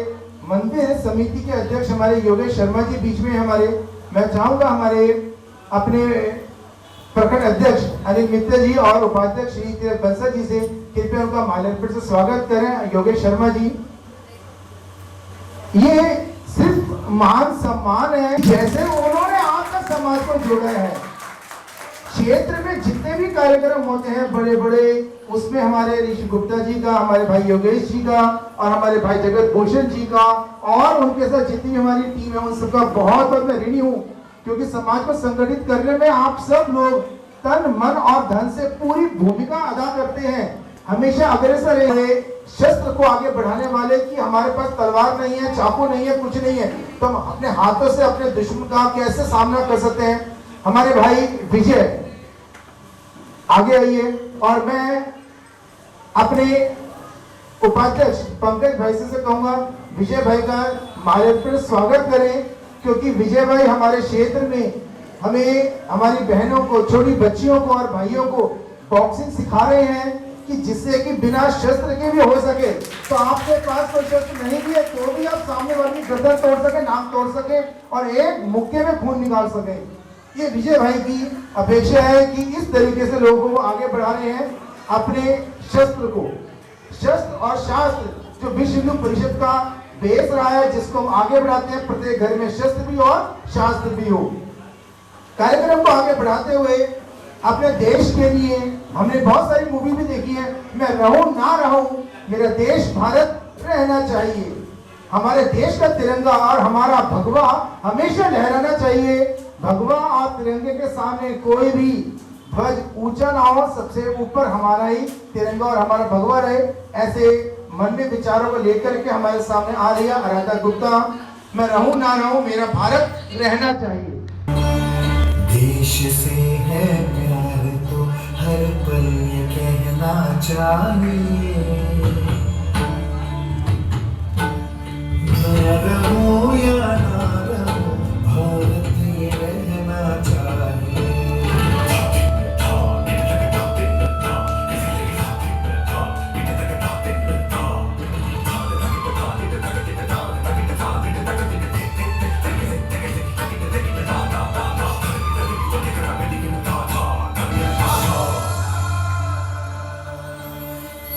मंदिर समिति के अध्यक्ष हमारे योगेश शर्मा जी बीच में हमारे, मैं चाहूंगा हमारे अपने प्रखंड अध्यक्ष अनिल मित्तल जी और उपाध्यक्ष श्री तिलक बंसल जी से कृपया उनका माल्यार्पण से स्वागत करें। योगेश शर्मा जी, ये सिर्फ मान सम्मान है, जैसे उन्होंने आज तक समाज को जोड़ा है। क्षेत्र में जितने भी कार्यक्रम होते हैं बड़े बड़े, उसमें हमारे ऋषि गुप्ता जी का, हमारे भाई योगेश जी का और हमारे भाई जगत भूषण जी का और उनके साथ जितनी हमारी टीम है उन सबका बहुत बहुत मैं ऋणी हूँ, क्योंकि समाज को संगठित करने में आप सब लोग तन मन और धन से पूरी भूमिका अदा करते हैं। हमेशा अग्रसर रहे, शस्त्र को आगे बढ़ाने वाले कि हमारे पास तलवार नहीं है, चाकू नहीं है, कुछ नहीं है, तो हम अपने हाथों से अपने दुश्मन का कैसे सामना कर सकते हैं। हमारे भाई विजय आगे आइए और मैं अपने उपाध्यक्ष पंकज भाई से कहूंगा विजय भाई का माल्यार्पण स्वागत करें, क्योंकि विजय भाई हमारे क्षेत्र में हमें, हमारी बहनों को, छोटी बच्चियों को और भाइयों को बॉक्सिंग सिखा रहे हैं कि जिससे कि बिना शस्त्र के भी हो सके। तो आपके पास कोई शस्त्र नहीं भी है तो भी आप सामने वाली गर्दन तोड़ सके, नाक तोड़ सके और एक मुक्के में खून निकाल सके। ये विजय भाई की अपेक्षा है कि इस तरीके से लोगों को आगे बढ़ा रहे हैं अपने शस्त्र को। शस्त्र और शास्त्र जो विश्व हिंदू परिषद का बेस रहा है, जिसको हम आगे बढ़ाते हैं, प्रत्येक घर में शस्त्र भी और शास्त्र भी हो। कार्यक्रम को आगे बढ़ाते हुए अपने देश के लिए हमने बहुत सारी मूवी भी देखी है। मैं रहूं ना रहूं, मेरा देश भारत रहना चाहिए। हमारे देश का तिरंगा और हमारा भगवा हमेशा लहराना चाहिए। भगवा और तिरंगे के सामने कोई भी ध्वज ऊंचा ना हो, सबसे ऊपर हमारा ही तिरंगा और हमारा भगवा रहे। ऐसे मन में विचारों को लेकर के हमारे सामने आ रही है आराधा गुप्ता। मैं रहूं ना रहूं, मेरा भारत रहना चाहिए। देश से है प्यार तो हर पल ये कहना चाहिए, ना रहो या ना रहो, भारत ये रहना चाहिए।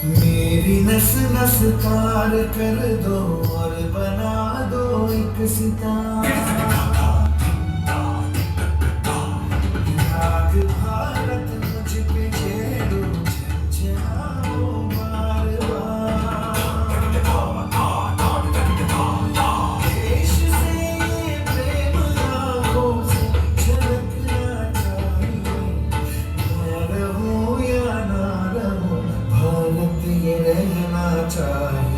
मेरी नस नस पार कर दो और बना दो एक सितारा। याद भारत मुझ पे छेड़ो, झंझनाओ बार बार। देश से ये प्रेम आँखों से झलकना चाहिए, ना रहो या ना रहो, भारत ये रहना चाहिए।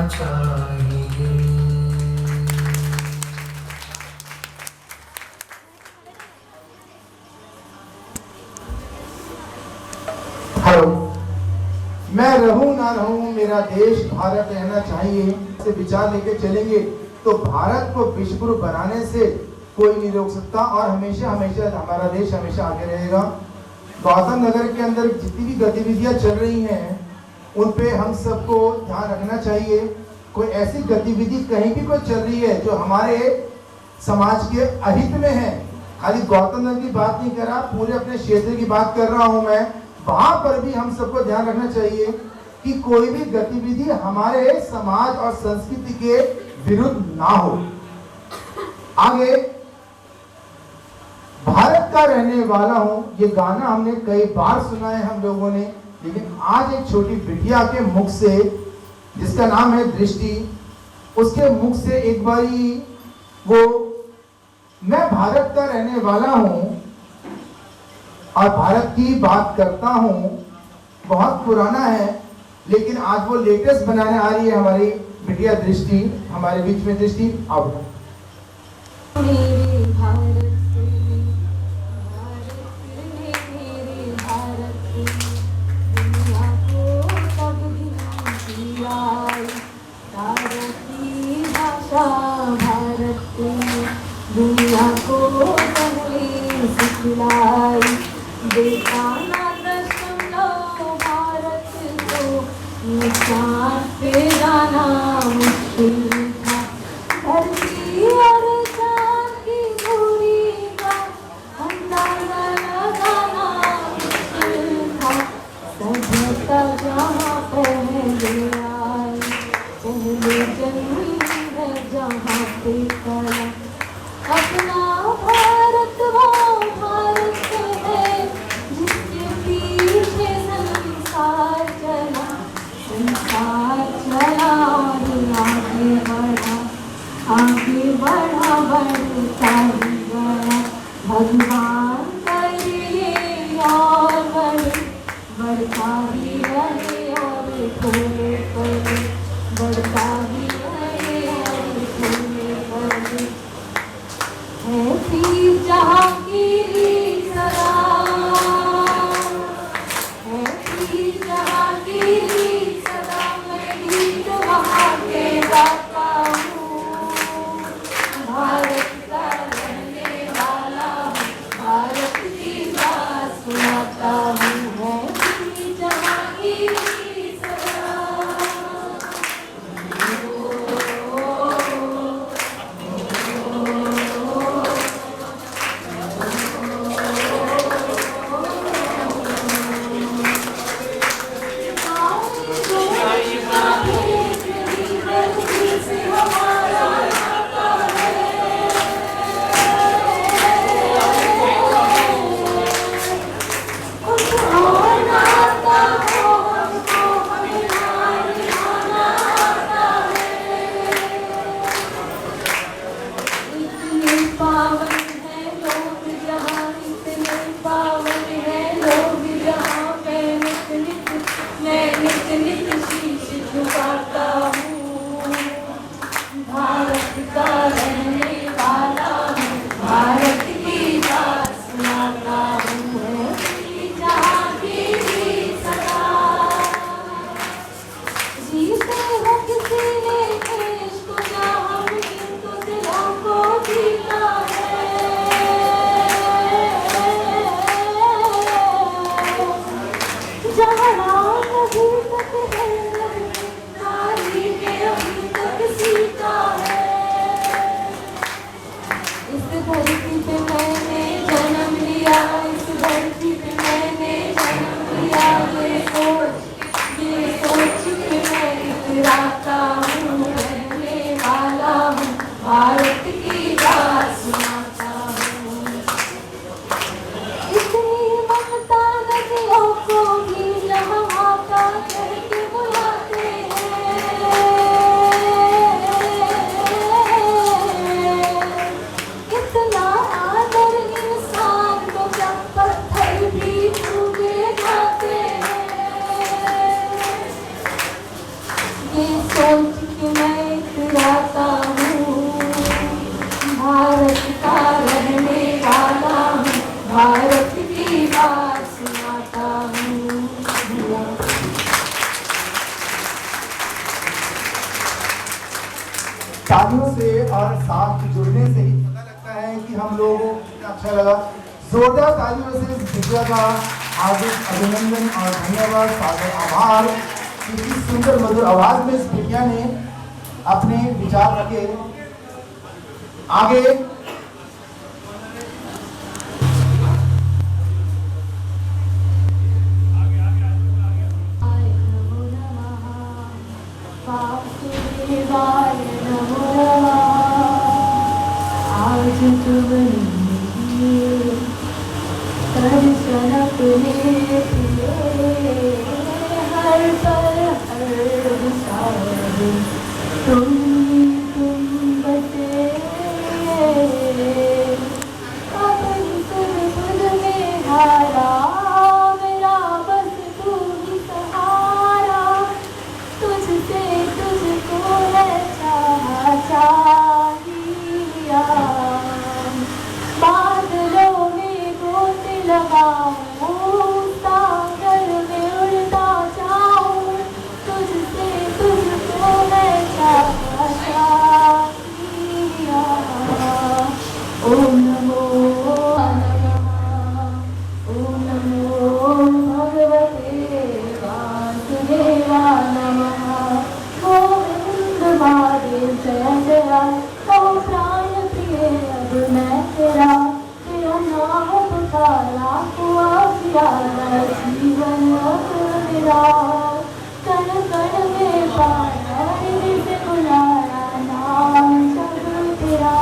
चाहिए। हेलो, मैं रहूं ना रहूं, मेरा देश भारत रहना चाहिए से विचार लेके चलेंगे तो भारत को विश्व गुरु बनाने से कोई नहीं रोक सकता और हमेशा हमेशा हमारा देश हमेशा आगे रहेगा। गौतम नगर के अंदर जितनी भी गतिविधियां चल रही हैं उन पे हम सबको ध्यान रखना चाहिए। कोई ऐसी गतिविधि कहीं भी कोई चल रही है जो हमारे समाज के अहित में है, खाली गौतम नगर की बात नहीं कर रहा, पूरे अपने क्षेत्र की बात कर रहा हूं मैं, वहां पर भी हम सबको ध्यान रखना चाहिए कि कोई भी गतिविधि हमारे समाज और संस्कृति के विरुद्ध ना हो। आगे, भारत का रहने वाला हूं, ये गाना हमने कई बार सुना है हम लोगों ने, लेकिन आज एक छोटी बिटिया के मुख से, जिसका नाम है दृष्टि, उसके मुख से एक बारी वो मैं भारत का रहने वाला हूं और भारत की बात करता हूं, बहुत पुराना है लेकिन आज वो लेटेस्ट बनाने आ रही है हमारी बिटिया दृष्टि, हमारे बीच में दृष्टि आओ। मेरे भारत दुनिया को पहले सिखलाई, देखा ना दशमलव भारत को, निशान पे जाना मुश्किल था। धरती और चांद की दूरी का अंदाजा लगाना मुश्किल था। सभ्यता जहाँ पहले आई, पहले जन्म है जहाँ पे कला, अपना भारत वो भारत है जिसके पीछे संसार चला, संसार चला और आगे बढ़ा, आगे बढ़ा, बढ़ता ही गया। भगवान करे और बढ़े, बढ़ता ही रहे और थोड़े पड़े, बढ़ता ही रहे और थोड़े पड़े। ऐसी जहांगीरी सलाम, ऐसी जहांगीरी सलाम, मैं गीत वहाँ के गाता हूँ। भारत का रहने वाला हूँ, भारत की बात सुनाता हूँ। ऐसी जहांगीरी सलाम। भारत का रहने वाला हूँ, भारत की बात सुनाता हूँ। जहाँ की भी सदा जीते हो किसी ने देश को, जहाँ तो दिलों को जीता है। जहाँ राम अभी तक है, नारी के अभी तक सीता है। इस धरती पे मैंने जन्म लिया, इस धरती पे मैंने जन्म लिया। ये सोच के मैं इतराता हूँ, रहने वाला हूँ, भारत की बात सुनाता हूँ। इतनी ममता नदियों को भी जहाँ तालियों से और साथ जुड़ने से ही पता लगता है कि हम लोगों को अच्छा लगा। जोरदार तालियों से इस विद्या का हार्दिक अभिनंदन और धन्यवाद, सादर आभार। इतनी सुंदर मधुर आवाज में इस विद्या ने अपने विचार रखे। आगे आज तुमने दर्शन अपने हर पल हर विचार तुम बसे अपनी सुध में हारा मेरा बस तू ही सहारा तुझसे तुझको है चाहिया बादलों में गोत लगाऊं सागर में उड़ता जाऊं तुझसे तुझको मैं चाहिया। ओम नमो नमः ओम नमो भगवते वासुदेवाय नमः। गोविंद महादेव जय जय ओ प्राण प्रिय अब मैं तेरा नाम पुकारा हुआ प्यारा जीवन अब मेरा कण कण में पाया से बुलाया नाम सब तेरा।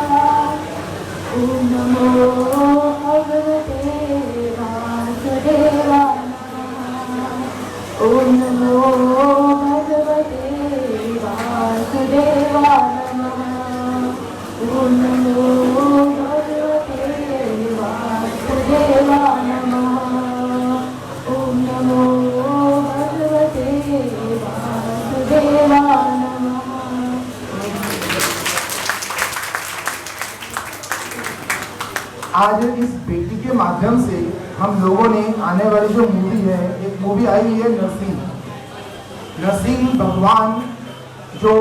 ओम नमो भगवते वासुदेवाय नमः ओम नमो भगवते वासुदेवाय नमः ओम नमो भगवते वासुदेवाय नमः ओम नमो भगवते वासुदेवाय नमः। आज इस बेटी के माध्यम से हम लोगों ने आने वाली जो मूवी है, एक मूवी आई है नरसिंह भगवान, जो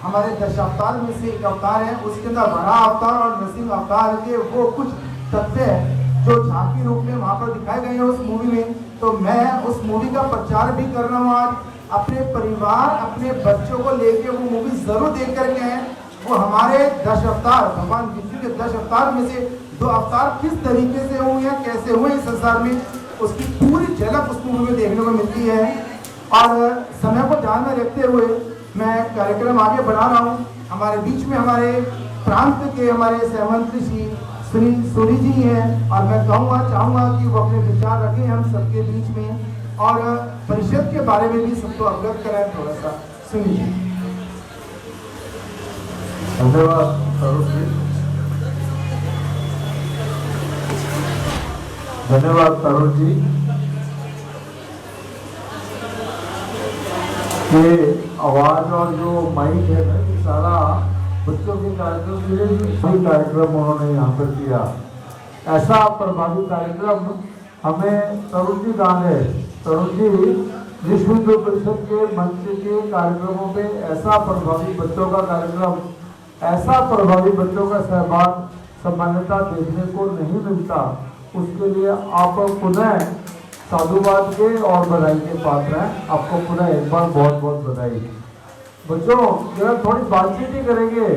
हमारे दशावतार में से एक अवतार है। उसके अंदर बड़ा अवतार और नरसिंह अवतार के वो कुछ तथ्य है जो झांकी रूप में वहाँ पर दिखाए गए हैं उस मूवी में। तो मैं उस मूवी का प्रचार भी कर रहा हूँ आज। अपने परिवार अपने बच्चों को लेके वो मूवी जरूर देख करके आए। वो हमारे 10 अवतार, भगवान विष्णु के 10 अवतार में से 2 अवतार किस तरीके से हुए हैं, कैसे हुए इस संसार में, उसकी पूरी झलक उस मूवी में देखने को मिलती है। और समय को ध्यान में रखते हुए मैं कार्यक्रम आगे बढ़ा रहा हूँ। हमारे बीच में हमारे प्रांत के हमारे सहमंत्री श्री सूरी जी हैं और मैं चाहूँगा कि वो अपने विचार रखें हम सबके बीच में और परिषद के बारे में भी सबको अवगत कराएं। थोड़ा सा सुनिए। धन्यवाद तरुण जी, धन्यवाद तरुण जी। ये आवाज और जो माइक है ना, ये सारा बच्चों के कार्यक्रम के लिए भी कार्यक्रम उन्होंने यहाँ पर किया। ऐसा प्रभावी कार्यक्रम हमें तरुण जी दान है। तरुण जी विश्व हिंदू परिषद के मंच के कार्यक्रमों पे ऐसा प्रभावी बच्चों का कार्यक्रम, ऐसा प्रभावी बच्चों का सहभाग सामान्यता देखने को नहीं मिलता। उसके लिए आप पुनः साधुवाद के और बधाई के पात्र हैं। आपको पुनः एक बार बहुत बहुत बधाई। बच्चों जरा थोड़ी बातचीत ही करेंगे।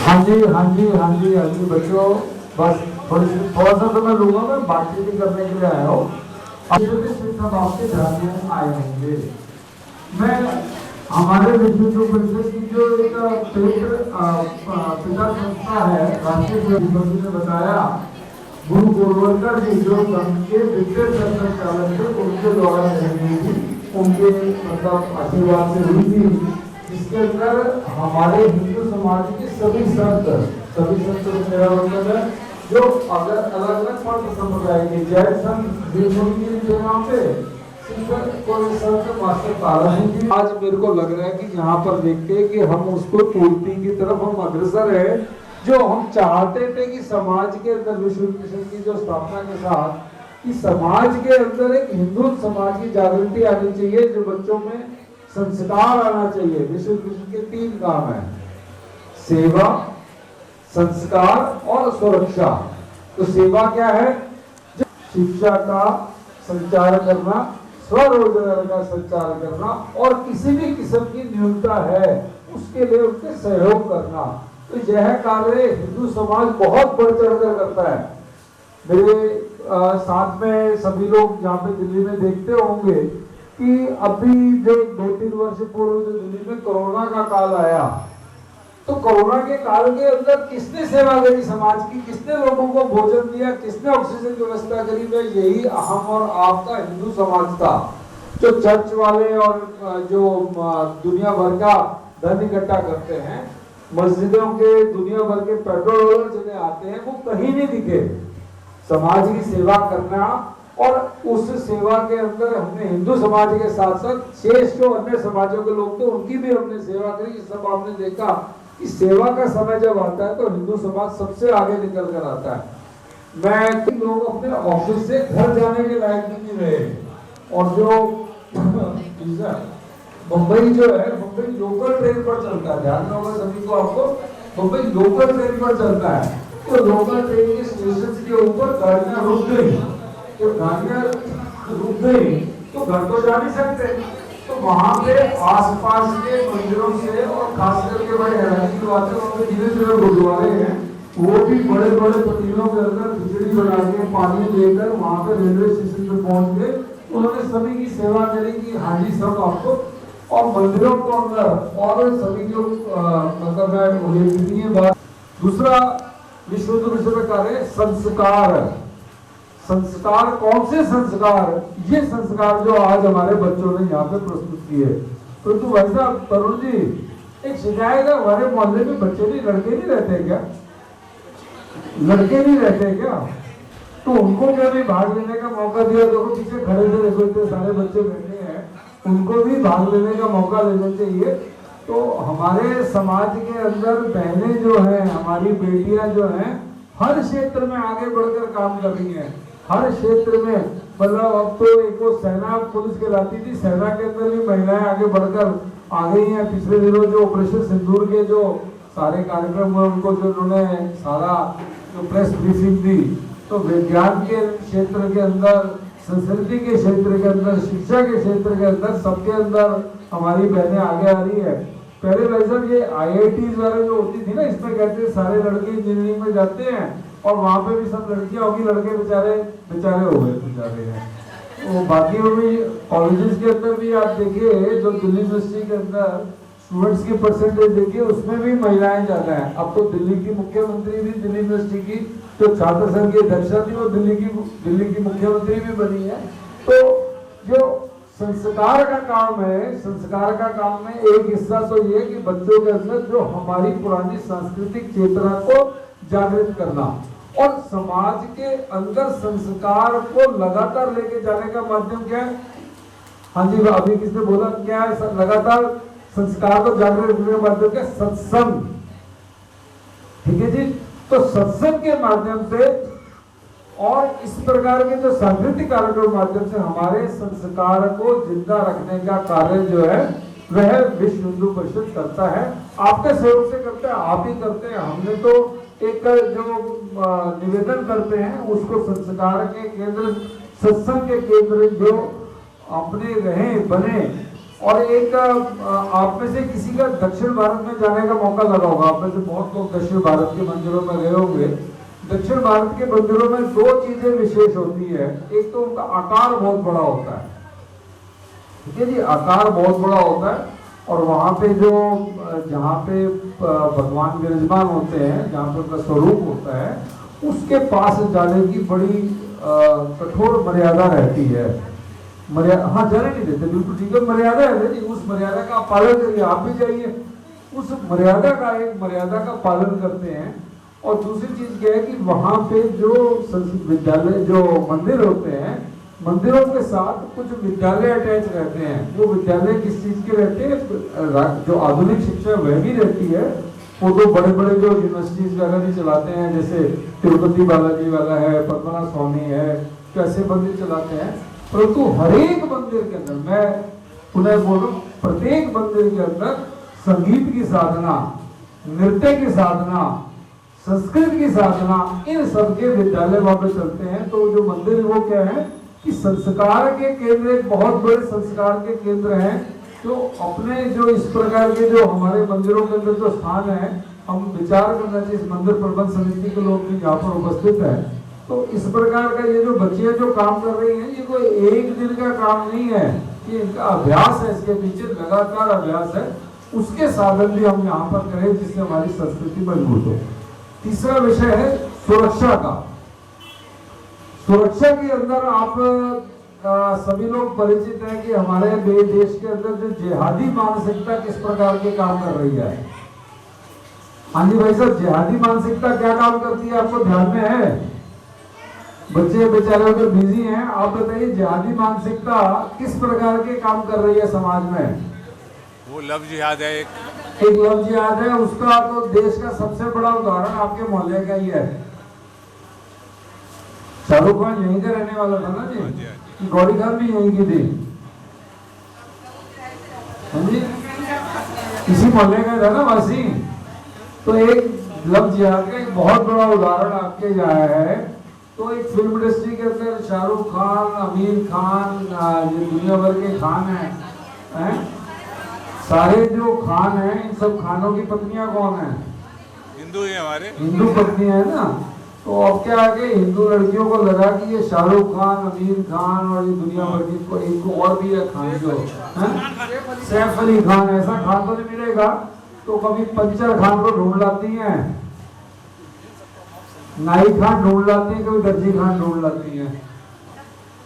हाँ जी बच्चों, बस थोड़ा सा तो मैं लूंगा, मैं बातचीत ही करने के लिए आया हूँ। सब आपके ध्यान में आए होंगे। मैं हमारे विश्व हिंदू परिषद की जो एक पिता संस्था है, राष्ट्रीय यूनिवर्सिटी ने बताया, गुरु गोरवलकर जी जो के वित्तीय संचालक थे, उनके द्वारा उनके मतलब आशीर्वाद से हुई थी, जिसके अंदर हमारे हिंदू समाज के सभी संत मेरा मतलब है जो अगर अलग अलग पंथ संप्रदाय के जैन संत के नाम पे आज मेरे को लग रहा है कि यहाँ पर देख के कि हम उसको पूर्ति की तरफ हम अग्रसर है। जो हम चाहते थे कि समाज के अंदर विश्व हिंदू मिशन की जो स्थापना के साथ कि समाज के अंदर एक हिंदू समाज की जागृति आनी चाहिए, जो बच्चों में संस्कार आना चाहिए। विश्व हिंदू मिशन के 3 काम है, सेवा, संस्कार और सुरक्षा। तो सेवा क्या है? शिक्षा का संचार करना, स्वरोजगार का संचार करना और किसी भी किस्म की न्यूनता है उसके लिए उनके सहयोग करना। तो यह कार्य हिंदू समाज बहुत बढ़ चढ़ कर करता है। मेरे साथ में सभी लोग यहाँ पे दिल्ली में देखते होंगे कि अभी जो 2-3 वर्ष पूर्व जो दिल्ली में कोरोना का काल आया, तो कोरोना के काल के अंदर किसने सेवा करी समाज की, किसने लोगों को भोजन दिया, किसने ऑक्सीजन की व्यवस्था करी? तो यही हम और आपका हिंदू समाज था। जो चर्च वाले और जो दुनिया भर का धन इकट्ठा करते हैं, मस्जिदों के दुनिया भर के पेट्रोल डॉलर जिन्हें आते हैं, वो कहीं नहीं दिखे। समाज की सेवा करना, और उस सेवा के अंदर हमने हिंदू समाज के साथ साथ शेष जो अन्य समाजों के लोग थे उनकी भी हमने सेवा करी। सब आपने देखा कि सेवा का समय जब आता है तो हिंदू समाज सबसे आगे निकल कर आता है। मैं लोग अपने ऑफिस से घर जाने के लायक भी नहीं रहे, और जो मुंबई जो है, मुंबई लोकल ट्रेन पर चलता है, ध्यान होगा सभी को, आपको मुंबई लोकल ट्रेन पर चलता है। तो लोकल ट्रेन के स्टेशन के ऊपर गाड़ियां रुक गई, तो गाड़ियां रुक गई तो घर तो जा नहीं सकते, तो वहां पे आसपास के मंदिरों से, और खास करके बड़े हैरानी की बात है, वहाँ पे धीरे-धीरे गुरुद्वारे हैं, वो भी बड़े बड़े पतीलों के अंदर खिचड़ी बना के पानी देकर वहां पे रेलवे स्टेशन पे पहुंच गए। उन्होंने सभी की सेवा करी कि हाँ जी सब आपको, और मंदिरों को अंदर, और सभी जो मतलब है उल्लेखनीय बात। दूसरा विश्व हिंदू मिशन का कार्य संस्कार। संस्कार कौन से संस्कार? ये संस्कार जो आज हमारे बच्चों ने यहाँ पे प्रस्तुत किए। परंतु भाई साहब, तरुण जी, एक शिकायत है, हमारे मोहल्ले में बच्चे भी लड़के नहीं रहते क्या? लड़के नहीं रहते क्या? तो उनको क्या भी भाग लेने का मौका दिया? देखो पीछे खड़े थे, देखो इतने सारे बच्चे बैठे हैं, उनको भी भाग लेने का मौका लेना चाहिए। तो हमारे समाज के अंदर बहनें जो हैं, हमारी बेटियां जो हैं, हर क्षेत्र में आगे बढ़कर काम कर रही हैं, हर क्षेत्र में। मतलब अब तो एक वो सेना पुलिस कहलाती थी, सेना के अंदर भी महिलाएं आगे बढ़कर आ गई हैं। पिछले दिनों जो ऑपरेशन सिंदूर के जो सारे कार्यक्रम हुए, उनको जो उन्होंने सारा जो प्रेस ब्रीफिंग दी, तो विज्ञान के क्षेत्र के अंदर, संस्कृति के क्षेत्र के अंदर, शिक्षा के क्षेत्र के अंदर, सबके अंदर हमारी बहनें आगे आ रही है। पहले भाई साहब ये IIT वाले जो होती थी ना, इसमें कहते हैं सारे लड़के इंजीनियरिंग में जाते हैं, और वहाँ पे भी सब लड़कियां होगी, लड़के बेचारे हो गए बेचारे हैं। तो बाकी वो भी कॉलेजेस के अंदर भी आप देखिए, जो दिल्ली यूनिवर्सिटी के अंदर स्टूडेंट्स की परसेंटेज देखिए, उसमें भी महिलाएं ज्यादा हैं। अब तो दिल्ली की मुख्यमंत्री भी, दिल्ली यूनिवर्सिटी की जो छात्र संघ की अध्यक्षा थी, वो दिल्ली की मुख्यमंत्री भी बनी है। तो जो संस्कार का काम है, संस्कार का काम में एक हिस्सा तो ये कि बच्चों के अंदर जो हमारी पुरानी सांस्कृतिक चेतना को जागृत करना, और समाज के अंदर संस्कार को लगातार लेके जाने का माध्यम क्या है? हाँ जी, अभी किसने बोला क्या है? लगातार संस्कार को जागृत करने का माध्यम क्या? सत्संग। ठीक है जी। तो सत्संग के माध्यम से और इस प्रकार के जो सांस्कृतिक कार्यक्रम के माध्यम से हमारे संस्कार को जिंदा रखने का कार्य जो है वह विश्व हिंदू परिषद करता है। आपके सहयोग से करते हैं, आप ही करते हैं। हमने तो एक जो निवेदन करते हैं उसको संस्कार के केंद्र, सत्संग के केंद्र जो अपने रहे बने। और एक आप में से किसी का दक्षिण भारत में जाने का मौका लगा होगा, आप में से बहुत लोग दक्षिण भारत के मंदिरों में गए होंगे। दक्षिण भारत के मंदिरों में 2 चीजें विशेष होती है। एक तो उनका आकार बहुत बड़ा होता है, ठीक है जी, आकार बहुत बड़ा होता है। और वहाँ पे जो जहाँ पे भगवान विराजमान होते हैं, जहाँ पे उनका स्वरूप होता है, उसके पास जाने की बड़ी कठोर मर्यादा रहती है। हाँ, जाने नहीं देते, बिल्कुल ठीक है, मर्यादा है जी, उस मर्यादा का पालन करिए। आप भी जाइए, उस मर्यादा का पालन करते हैं। और दूसरी चीज क्या है कि वहाँ पे जो विद्यालय, जो मंदिर होते हैं, मंदिरों के साथ कुछ विद्यालय अटैच रहते हैं। वो विद्यालय किस चीज के रहते हैं? जो आधुनिक शिक्षा वह भी रहती है, वो तो बड़े बड़े जो यूनिवर्सिटीज वगैरह भी चलाते हैं, जैसे तिरुपति बालाजी वाला है, पद्मनाभ स्वामी है, तो ऐसे मंदिर चलाते हैं। परंतु हर एक मंदिर के अंदर, मैं पुनः बोल रहा हूँ, प्रत्येक मंदिर के अंदर संगीत की साधना, नृत्य की साधना, संस्कृत की साधना, इन सबके विद्यालय वहां पे चलते हैं। तो जो मंदिर वो क्या है कि संस्कार के केंद्र, एक बहुत बड़े संस्कार के केंद्र हैं। तो अपने जो इस प्रकार के जो हमारे मंदिरों के अंदर जो स्थान है, हम विचार करना चाहिए। इस मंदिर प्रबंध समिति के लोग भी यहाँ पर उपस्थित है। तो इस प्रकार का ये जो बच्चियां जो काम कर रही हैं, ये कोई एक दिन का काम नहीं है, ये इनका अभ्यास है, इसके पीछे लगातार अभ्यास है। उसके साधन भी हम यहाँ पर करें जिससे हमारी संस्कृति मजबूत हो। तीसरा विषय है सुरक्षा का। सुरक्षा के अंदर आप सभी लोग परिचित हैं कि हमारे देश के अंदर जो जिहादी मानसिकता किस प्रकार के काम कर रही है। हाँ जी भाई साहब, जिहादी मानसिकता क्या काम करती है आपको ध्यान में है? बच्चे बेचारे अगर बिजी हैं, आप बताइए जिहादी मानसिकता किस प्रकार के काम कर रही है समाज में? वो लफ्ज याद है, एक लफ्ज याद है, उसका तो देश का सबसे बड़ा उदाहरण आपके मोहल्ले का ही है। शाहरुख खान यहीं का रहने वाला था ना जी, गौरी खान भी यहीं की थी। हाँ जी, इसी मोहल्ले का था ना वासी। तो एक लफ्ज याद का एक बहुत बड़ा उदाहरण आपके यहाँ है। तो एक फिल्म इंडस्ट्री के अंदर शाहरुख खान, आमिर खान, ये दुनिया भर के खान हैं, सारे जो खान हैं, इन सब खानों की पत्नियां कौन है? हिंदू है, हमारे हिंदू पत्नियां है ना। तो अब क्या आगे हिंदू लड़कियों को लगा कि ये शाहरुख खान, आमिर खान और ये दुनिया भर की को एक और भी है खान जो है सैफ अली खान, ऐसा खान तो नहीं मिलेगा। तो कभी पंचर खान को ढूंढ लाती हैं, नाई खान ढूंढ लाती है, कभी दर्जी खान ढूंढ लाती है।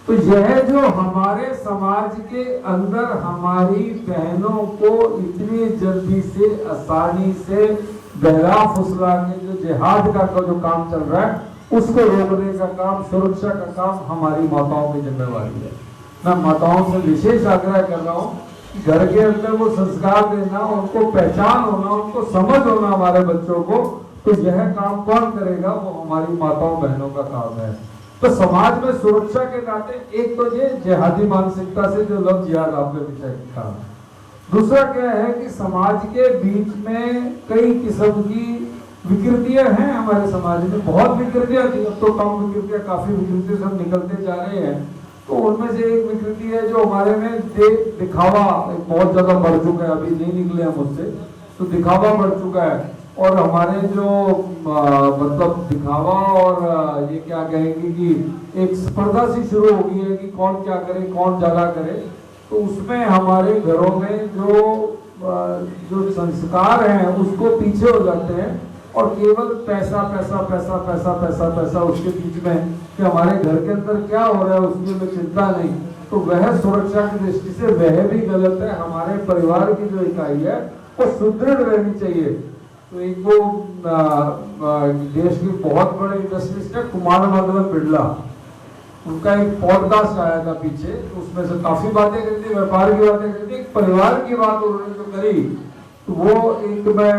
तो यह जो हमारे समाज के अंदर हमारी बहनों को इतनी जल्दी से, आसानी से बहला फुसला के जो जिहाद का जो काम चल रहा है, उसको रोकने का काम, सुरक्षा का काम हमारी माताओं की जिम्मेवारी है। मैं माताओं से विशेष आग्रह कर रहा हूँ कि घर के अंदर वो संस्कार देना, उनको पहचान होना, उनको समझ होना हमारे बच्चों को, तो यह काम कौन करेगा? वो हमारी माताओं बहनों का काम है। तो समाज में सुरक्षा के नाते एक तो ये जिहादी मानसिकता से जो लफ्ज याद आपने विषय कहा, दूसरा क्या है कि समाज के बीच में कई किस्म की विकृतियां हैं। हमारे समाज में बहुत विकृतियां थी, अब तो कम विकृतियां, काफी विकृतियां सब निकलते जा रहे हैं। तो उनमें से एक विकृति है जो हमारे में दिखावा बहुत ज्यादा बढ़ चुका है। अभी नहीं निकले हम उससे, तो दिखावा बढ़ चुका है। और हमारे जो मतलब दिखावा और ये क्या कहेंगे कि एक स्पर्धा सी शुरू हो गई है कि कौन क्या करे, कौन ज्यादा करे। तो उसमें हमारे घरों में जो संस्कार हैं उसको पीछे हो जाते हैं और केवल पैसा पैसा पैसा पैसा पैसा पैसा उसके बीच में कि हमारे घर के अंदर क्या हो रहा है उसकी में चिंता नहीं। तो वह सुरक्षा की दृष्टि से वह भी गलत है। हमारे परिवार की जो इकाई है वो सुदृढ़ रहनी चाहिए। तो एक वो देश की बहुत बड़े इंडस्ट्रिस्ट है कुमार मंगलम बिरला, उनका एक पॉडकास्ट आया था पीछे, उसमें से काफी बातें करी थी, व्यापार की बातें करी थी, परिवार की बात उन्होंने जो करी, तो वो एक मैं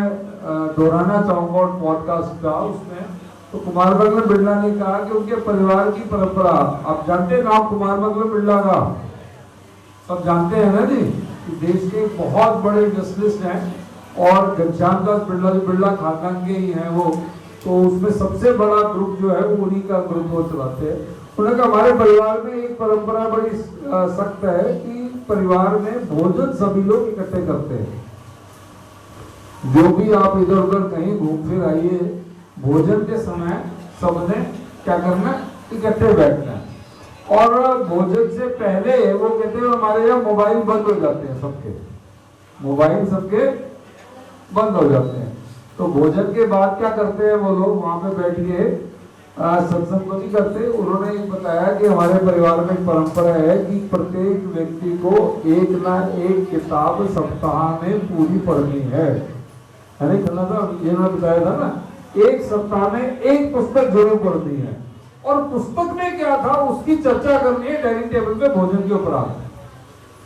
दोहराना चाहूंगा और पॉडकास्ट का उसमें। तो कुमार मंगलम बिरला ने कहा कि उनके परिवार की परंपरा, आप जानते हैं नाम कुमार मंगलम बिरला का, सब जानते हैं ना जी, देश के बहुत बड़े इंडस्ट्रिस्ट हैं और घनश्याम दास बिरला जो बिरला खानदान के ही हैं वो, तो उसमें सबसे बड़ा ग्रुप जो है वो उन्हीं का ग्रुप वो चलाते हैं। उन्होंने कहा हमारे परिवार में एक परंपरा बड़ी सख्त है कि परिवार में भोजन सभी लोग इकट्ठे करते हैं। जो भी आप इधर उधर कहीं घूम फिर आइए, भोजन के समय सबने क्या करना, इकट्ठे बैठना है। और भोजन से पहले वो कहते हैं हमारे यहाँ मोबाइल बंद हो जाते हैं, सबके मोबाइल सबके बंद हो जाते हैं। तो भोजन के बाद क्या करते हैं वो लोग, वहां पे बैठ के सत्संग को नहीं करते। उन्होंने बताया कि हमारे परिवार में एक परंपरा है कि प्रत्येक व्यक्ति को एक ना एक किताब सप्ताह में पूरी पढ़नी है। अरे कहना था, ये मैं बताया था ना, एक सप्ताह में एक पुस्तक जरूर पढ़नी है। और पुस्तक में क्या था उसकी चर्चा करनी है डाइनिंग टेबल पे भोजन के उपरांत।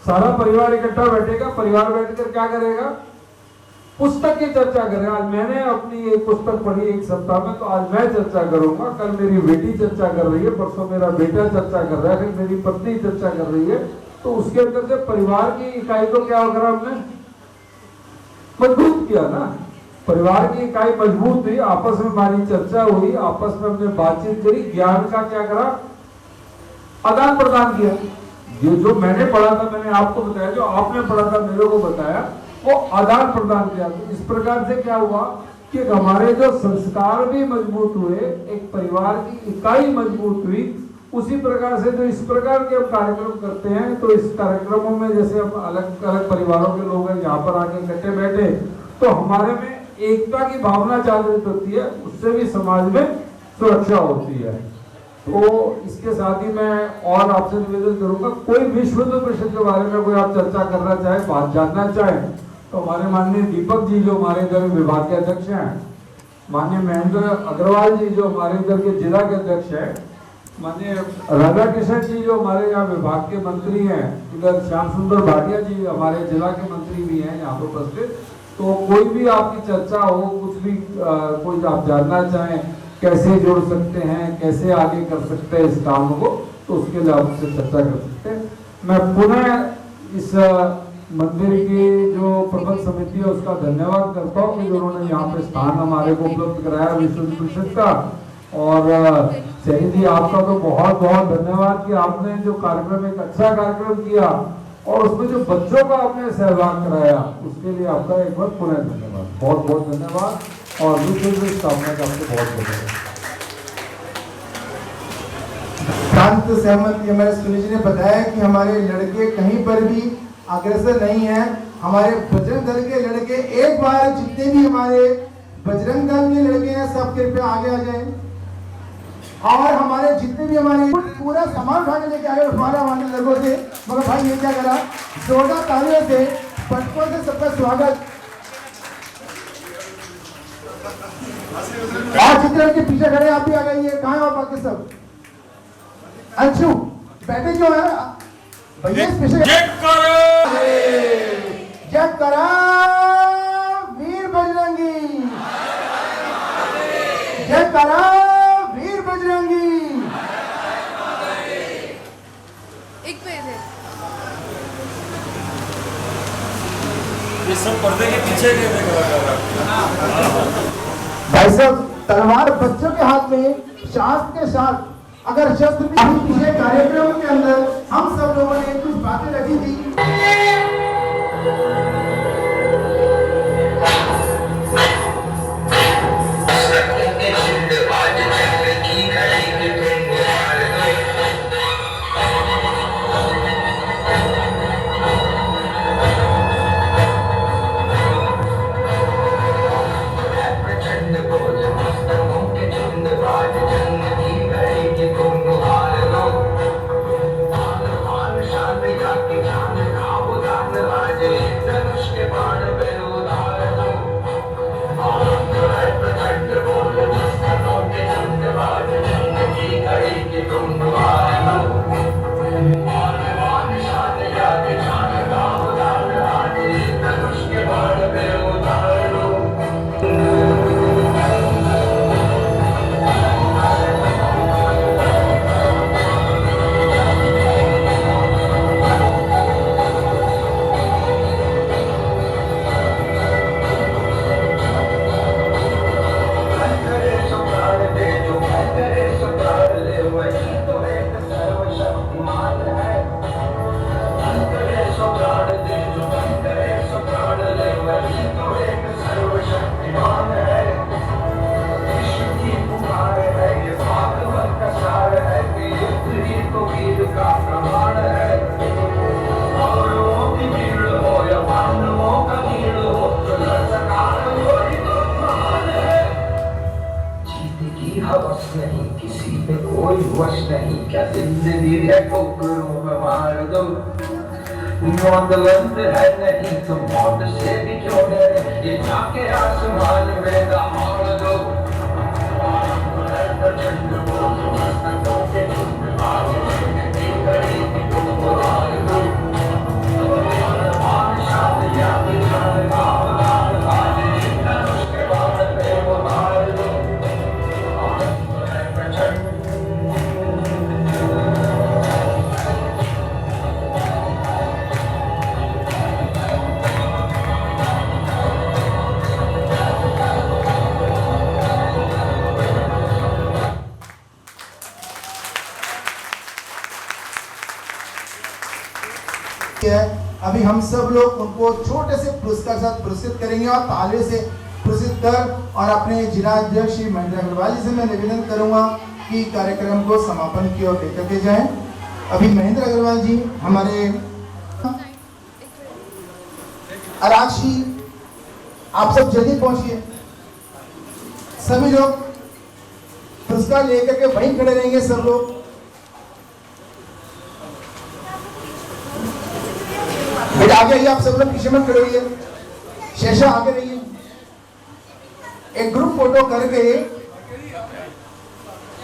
सारा परिवार इकट्ठा बैठेगा, परिवार बैठकर क्या करेगा, पुस्तक की चर्चा करें। आज मैंने अपनी एक पुस्तक पढ़ी एक सप्ताह में, तो आज मैं चर्चा करूंगा, कल मेरी बेटी चर्चा कर रही है, परसों मेरा बेटा चर्चा कर रहा है, फिर मेरी पत्नी चर्चा कर रही है। तो उसके अंदर से परिवार की इकाई को क्या करा हमने, मजबूत किया ना। परिवार की इकाई मजबूत हुई, आपस में हमारी चर्चा हुई, आपस में हमने बातचीत करी, ज्ञान का क्या करा, आदान प्रदान किया। ये जो मैंने पढ़ा था मैंने आपको बताया, जो आपने पढ़ा था मेरे को बताया, वो आदान प्रदान किया। तो इस प्रकार से क्या हुआ कि हमारे जो संस्कार भी मजबूत हुए, एक परिवार की इकाई मजबूत हुई। उसी प्रकार से जो इस प्रकार के हम कार्यक्रम करते हैं, तो इस कार्यक्रमों में जैसे हम अलग अलग परिवारों के लोग हैं यहाँ पर आके इकट्ठे बैठे, तो हमारे में एकता की भावना जागृत होती है, उससे भी समाज में सुरक्षा होती है। तो इसके साथ ही मैं और आपसे निवेदन करूंगा, कोई विश्व हिंदू परिषद के बारे में कोई आप चर्चा करना चाहे, बात जानना चाहें, तो हमारे माननीय दीपक जी जो हमारे इधर विभाग के अध्यक्ष हैं, माननीय महेंद्र अग्रवाल जी जो हमारे इधर के जिला के अध्यक्ष हैं, माननीय राधा किशन जी जो हमारे यहाँ विभाग के मंत्री हैं, इधर श्याम सुंदर भाटिया जी हमारे जिला के मंत्री भी हैं यहाँ पर उपस्थित। तो कोई भी आपकी चर्चा हो, कुछ भी कोई आप जानना चाहें, कैसे जोड़ सकते हैं, कैसे आगे कर सकते हैं इस काम को, तो उसके लिए आपसे चर्चा कर सकते हैं। मैं पुनः इस मंदिर की जो प्रबंध समिति है उसका धन्यवाद करता हूँ कि उन्होंने यहाँ पे स्थान हमारे को उपलब्ध कराया विश्व हिंदू परिषद का। और सैनी जी आपका तो बहुत बहुत धन्यवाद कि आपने जो कार्यक्रम, एक अच्छा कार्यक्रम किया और उसमें जो बच्चों का आपने सहभाग कराया, उसके लिए आपका एक बार पुनः धन्यवाद, बहुत बहुत धन्यवाद। और विश्व हिंदू स्थापना का आपको बहुत बहुत धन्यवाद। शांत सहमति हमारे सुनील जी ने बताया कि हमारे लड़के कहीं पर भी अग्रसर नहीं है। हमारे बजरंग दल के लड़के, एक बार जितने भी हमारे बजरंग दल के लड़के हैं सब कृपया आगे आ जाएं। और हमारे जितने भी हमारे पूरा सामान उठाने लेके आए हमारे लड़कों से, मगर भाई ये क्या करा, जोरदार तालियों से बचपन से सबका स्वागत। और चित्र के पीछे खड़े आप भी आ गए, कहाँ और बाकी सब अंशु बैठे क्यों है भैया? जय करा वीर बजरंगी, जय करा वीर बजरंगी। एक पेज है। ये सब पर्दे के पीछे भाई साहब, तलवार बच्चों के हाथ में, शास्त्र के साथ, अगर शस्त्र भी पिछले कार्यक्रम के अंदर हम सब लोगों ने कुछ बातें रखी थी। है नहीं तो मौत से भी क्यों डरे, ये जाके आसमान में दहाड़ दो। शादी है। अभी हम सब लोग उनको छोटे से पुरस्कार के साथ पुरस्कृत करेंगे और तालियों से पुरस्कृत कर और अपने जिला अध्यक्ष श्री महेंद्र अग्रवाल जी से मैं निवेदन करूंगा कि कार्यक्रम को समापन की ओर लेकर के जाएं। अभी महेंद्र अग्रवाल जी हमारे अराक्षी, आप सब जल्दी पहुंचिए। सभी लोग पुरस्कार लेकर के वहीं खड़े रहेंगे। सब लोग बेटा आगे आइए, आप सब लोग पीछे मत खड़े रहिए, शेषा आगे रहिए। एक ग्रुप फोटो करके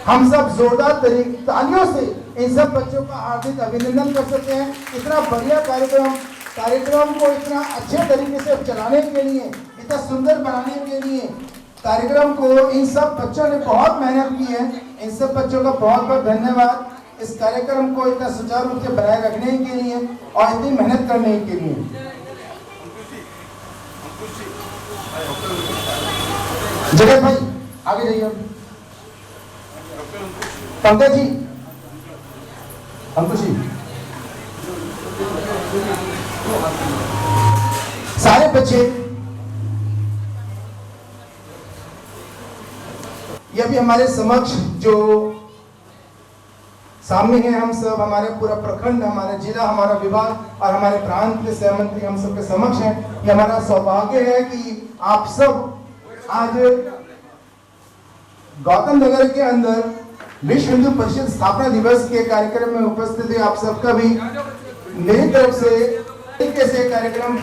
हम सब जोरदार तालियों से इन सब बच्चों का हार्दिक अभिनंदन कर सकते हैं। इतना बढ़िया कार्यक्रम को इतना अच्छे तरीके से चलाने के लिए, इतना सुंदर बनाने के लिए कार्यक्रम को इन सब बच्चों ने बहुत मेहनत की है। इन सब बच्चों का बहुत बहुत धन्यवाद इस कार्यक्रम को इतना सुचारू रूप से बनाए रखने के लिए और इतनी मेहनत करने के लिए। जगत भाई आगे जाइए। पंकज जी, अंकुश जी, सारे बच्चे ये भी हमारे समक्ष जो सामने हैं, हम सब हमारे पूरा प्रखंड, हमारा जिला, हमारा विभाग और हमारे प्रांत के सहमंत्री हम सबके समक्ष हैं। ये हमारा सौभाग्य है कि आप सब आज गौतम नगर के अंदर विश्व हिंदू परिषद स्थापना दिवस के कार्यक्रम में उपस्थित है। आप सबका भी मेरी तरफ से तरीके से कार्यक्रम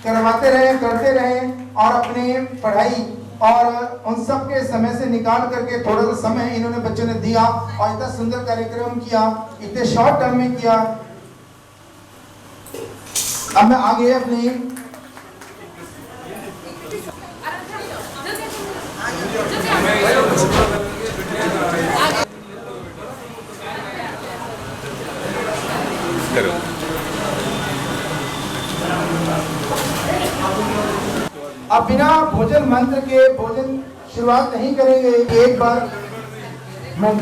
करवाते रहे, करते रहे और अपने पढ़ाई और उन सब के समय से निकाल करके थोड़ा सा समय इन्होंने बच्चों ने दिया और इतना सुंदर कार्यक्रम किया, इतने शॉर्ट टर्म में किया। अब मैं आगे अपनी अब बिना भोजन मंत्र के भोजन शुरुआत नहीं करेंगे। एक बार मैं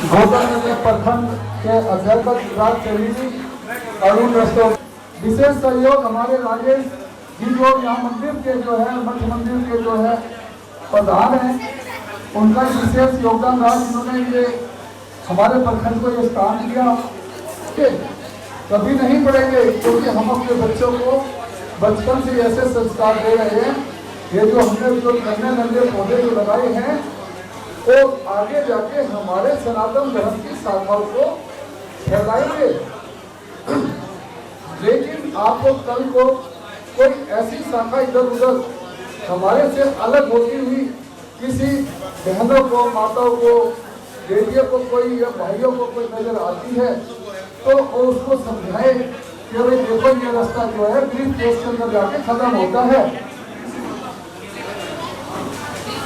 गौतम नगर प्रखंड के अध्यक्ष राजचंद्री अरुण रस्तों, विशेष सहयोग हमारे राजेश जी जो यहाँ मंदिर के जो है मठ मंदिर के जो है प्रधान हैं, उनका विशेष योगदान रहा जिन्होंने ये हमारे प्रखंड को ये स्थान दिया। कभी नहीं पढ़ेंगे क्योंकि हम अपने बच्चों को बचपन से ऐसे संस्कार दे रहे हैं। ये जो हमने जो नन्हे नन्हे पौधे जो लगाए हैं वो आगे जाके हमारे सनातन धर्म की शाखाओं को फैलाएंगे। लेकिन आपको कल को कोई ऐसी शाखा इधर उधर हमारे से अलग होती हुई किसी बहनों को, माताओं को, बेटियों को कोई या भाइयों को कोई नजर आती है तो उसको समझाए कि भाई देखो ये रास्ता जो है ब्रीफ केस के अंदर जाके खत्म होता है।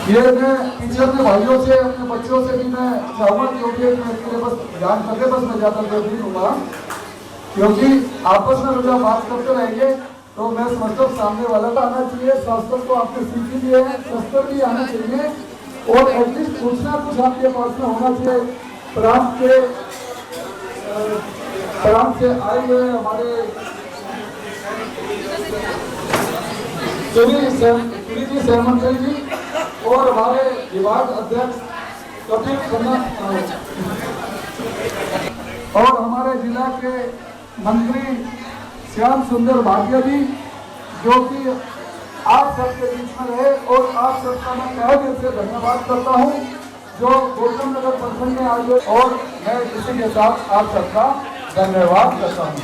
ये मैं पीछे अपने भाइयों से, अपने बच्चों से भी मैं चाहूँगा क्योंकि मैं इसके बस ध्यान करके बस मैं ज़्यादा देर नहीं दूंगा क्योंकि आपस में जब बात करते रहेंगे तो मैं समझता हूँ सामने वाला का आना चाहिए, शास्त्र को आपने सीखी दिए है, शस्त्र भी आना चाहिए और एटलीस्ट कुछ ना कुछ आपके पास में होना चाहिए। प्रांत से आए हुए हमारे सुनीति सहमंत्री जी और हमारे विभाग अध्यक्ष कपिल खन्ना और हमारे जिला के मंत्री श्याम सुंदर भाटिया जी जो कि आप सबके बीच में रहे और आप सबका मैं तहे दिल से धन्यवाद करता हूँ जो गौतम नगर प्रखंड में आए और मैं इसी के साथ आप सबका धन्यवाद करता हूँ।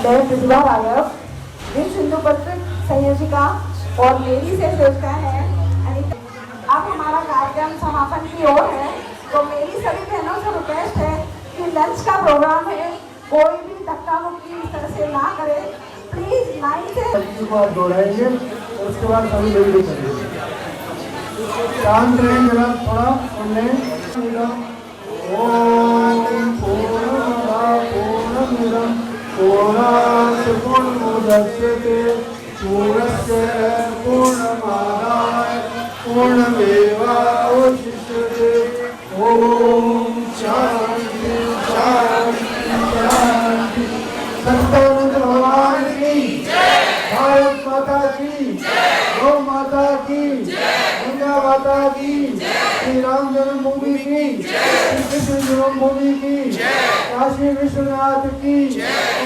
मैं प्रतिभा राघव, विश्व हिंदू परिषद संयोजिका और मेरी से सेविका है। अब हमारा कार्यक्रम समापन की ओर है तो मेरी सभी बहनों से रिक्वेस्ट है कि लंच का प्रोग्राम है, कोई भी धक्का मुक्की इस तरह से ना करे, प्लीज लाइन से दोहराएंगे उसके बाद सभी लोग करेंगे। शांत रहें जरा थोड़ा सुनने। ओम पूर्णमदः पूर्णमिदं पूर्णात् पूर्णमुदच्यते पूर्णस्य पूर्णमादाय पूर्णमेवावशिष्यते। ओम शांति शांति शांति। सत्यानंद भगवान की, भारत माता की, गौ माता की, गंगा माता की, श्री राम जन्मभूमि की, श्री कृष्ण जन्मभूमि की, काशी विश्वनाथ की,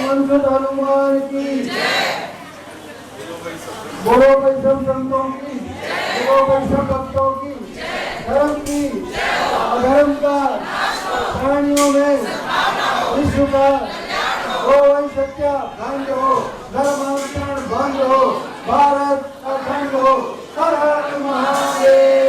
मनसुख हनुमान की, बोलो वैष्णव संतों की, बोलो वैष्णव भक्तों की, धर्म की, अधर्म का, प्राणियों में, विश्व का, ओ वही सत्य बंद हो, धर्मांतरण बंद हो, भारत अखंड हो, हर हर महादेव।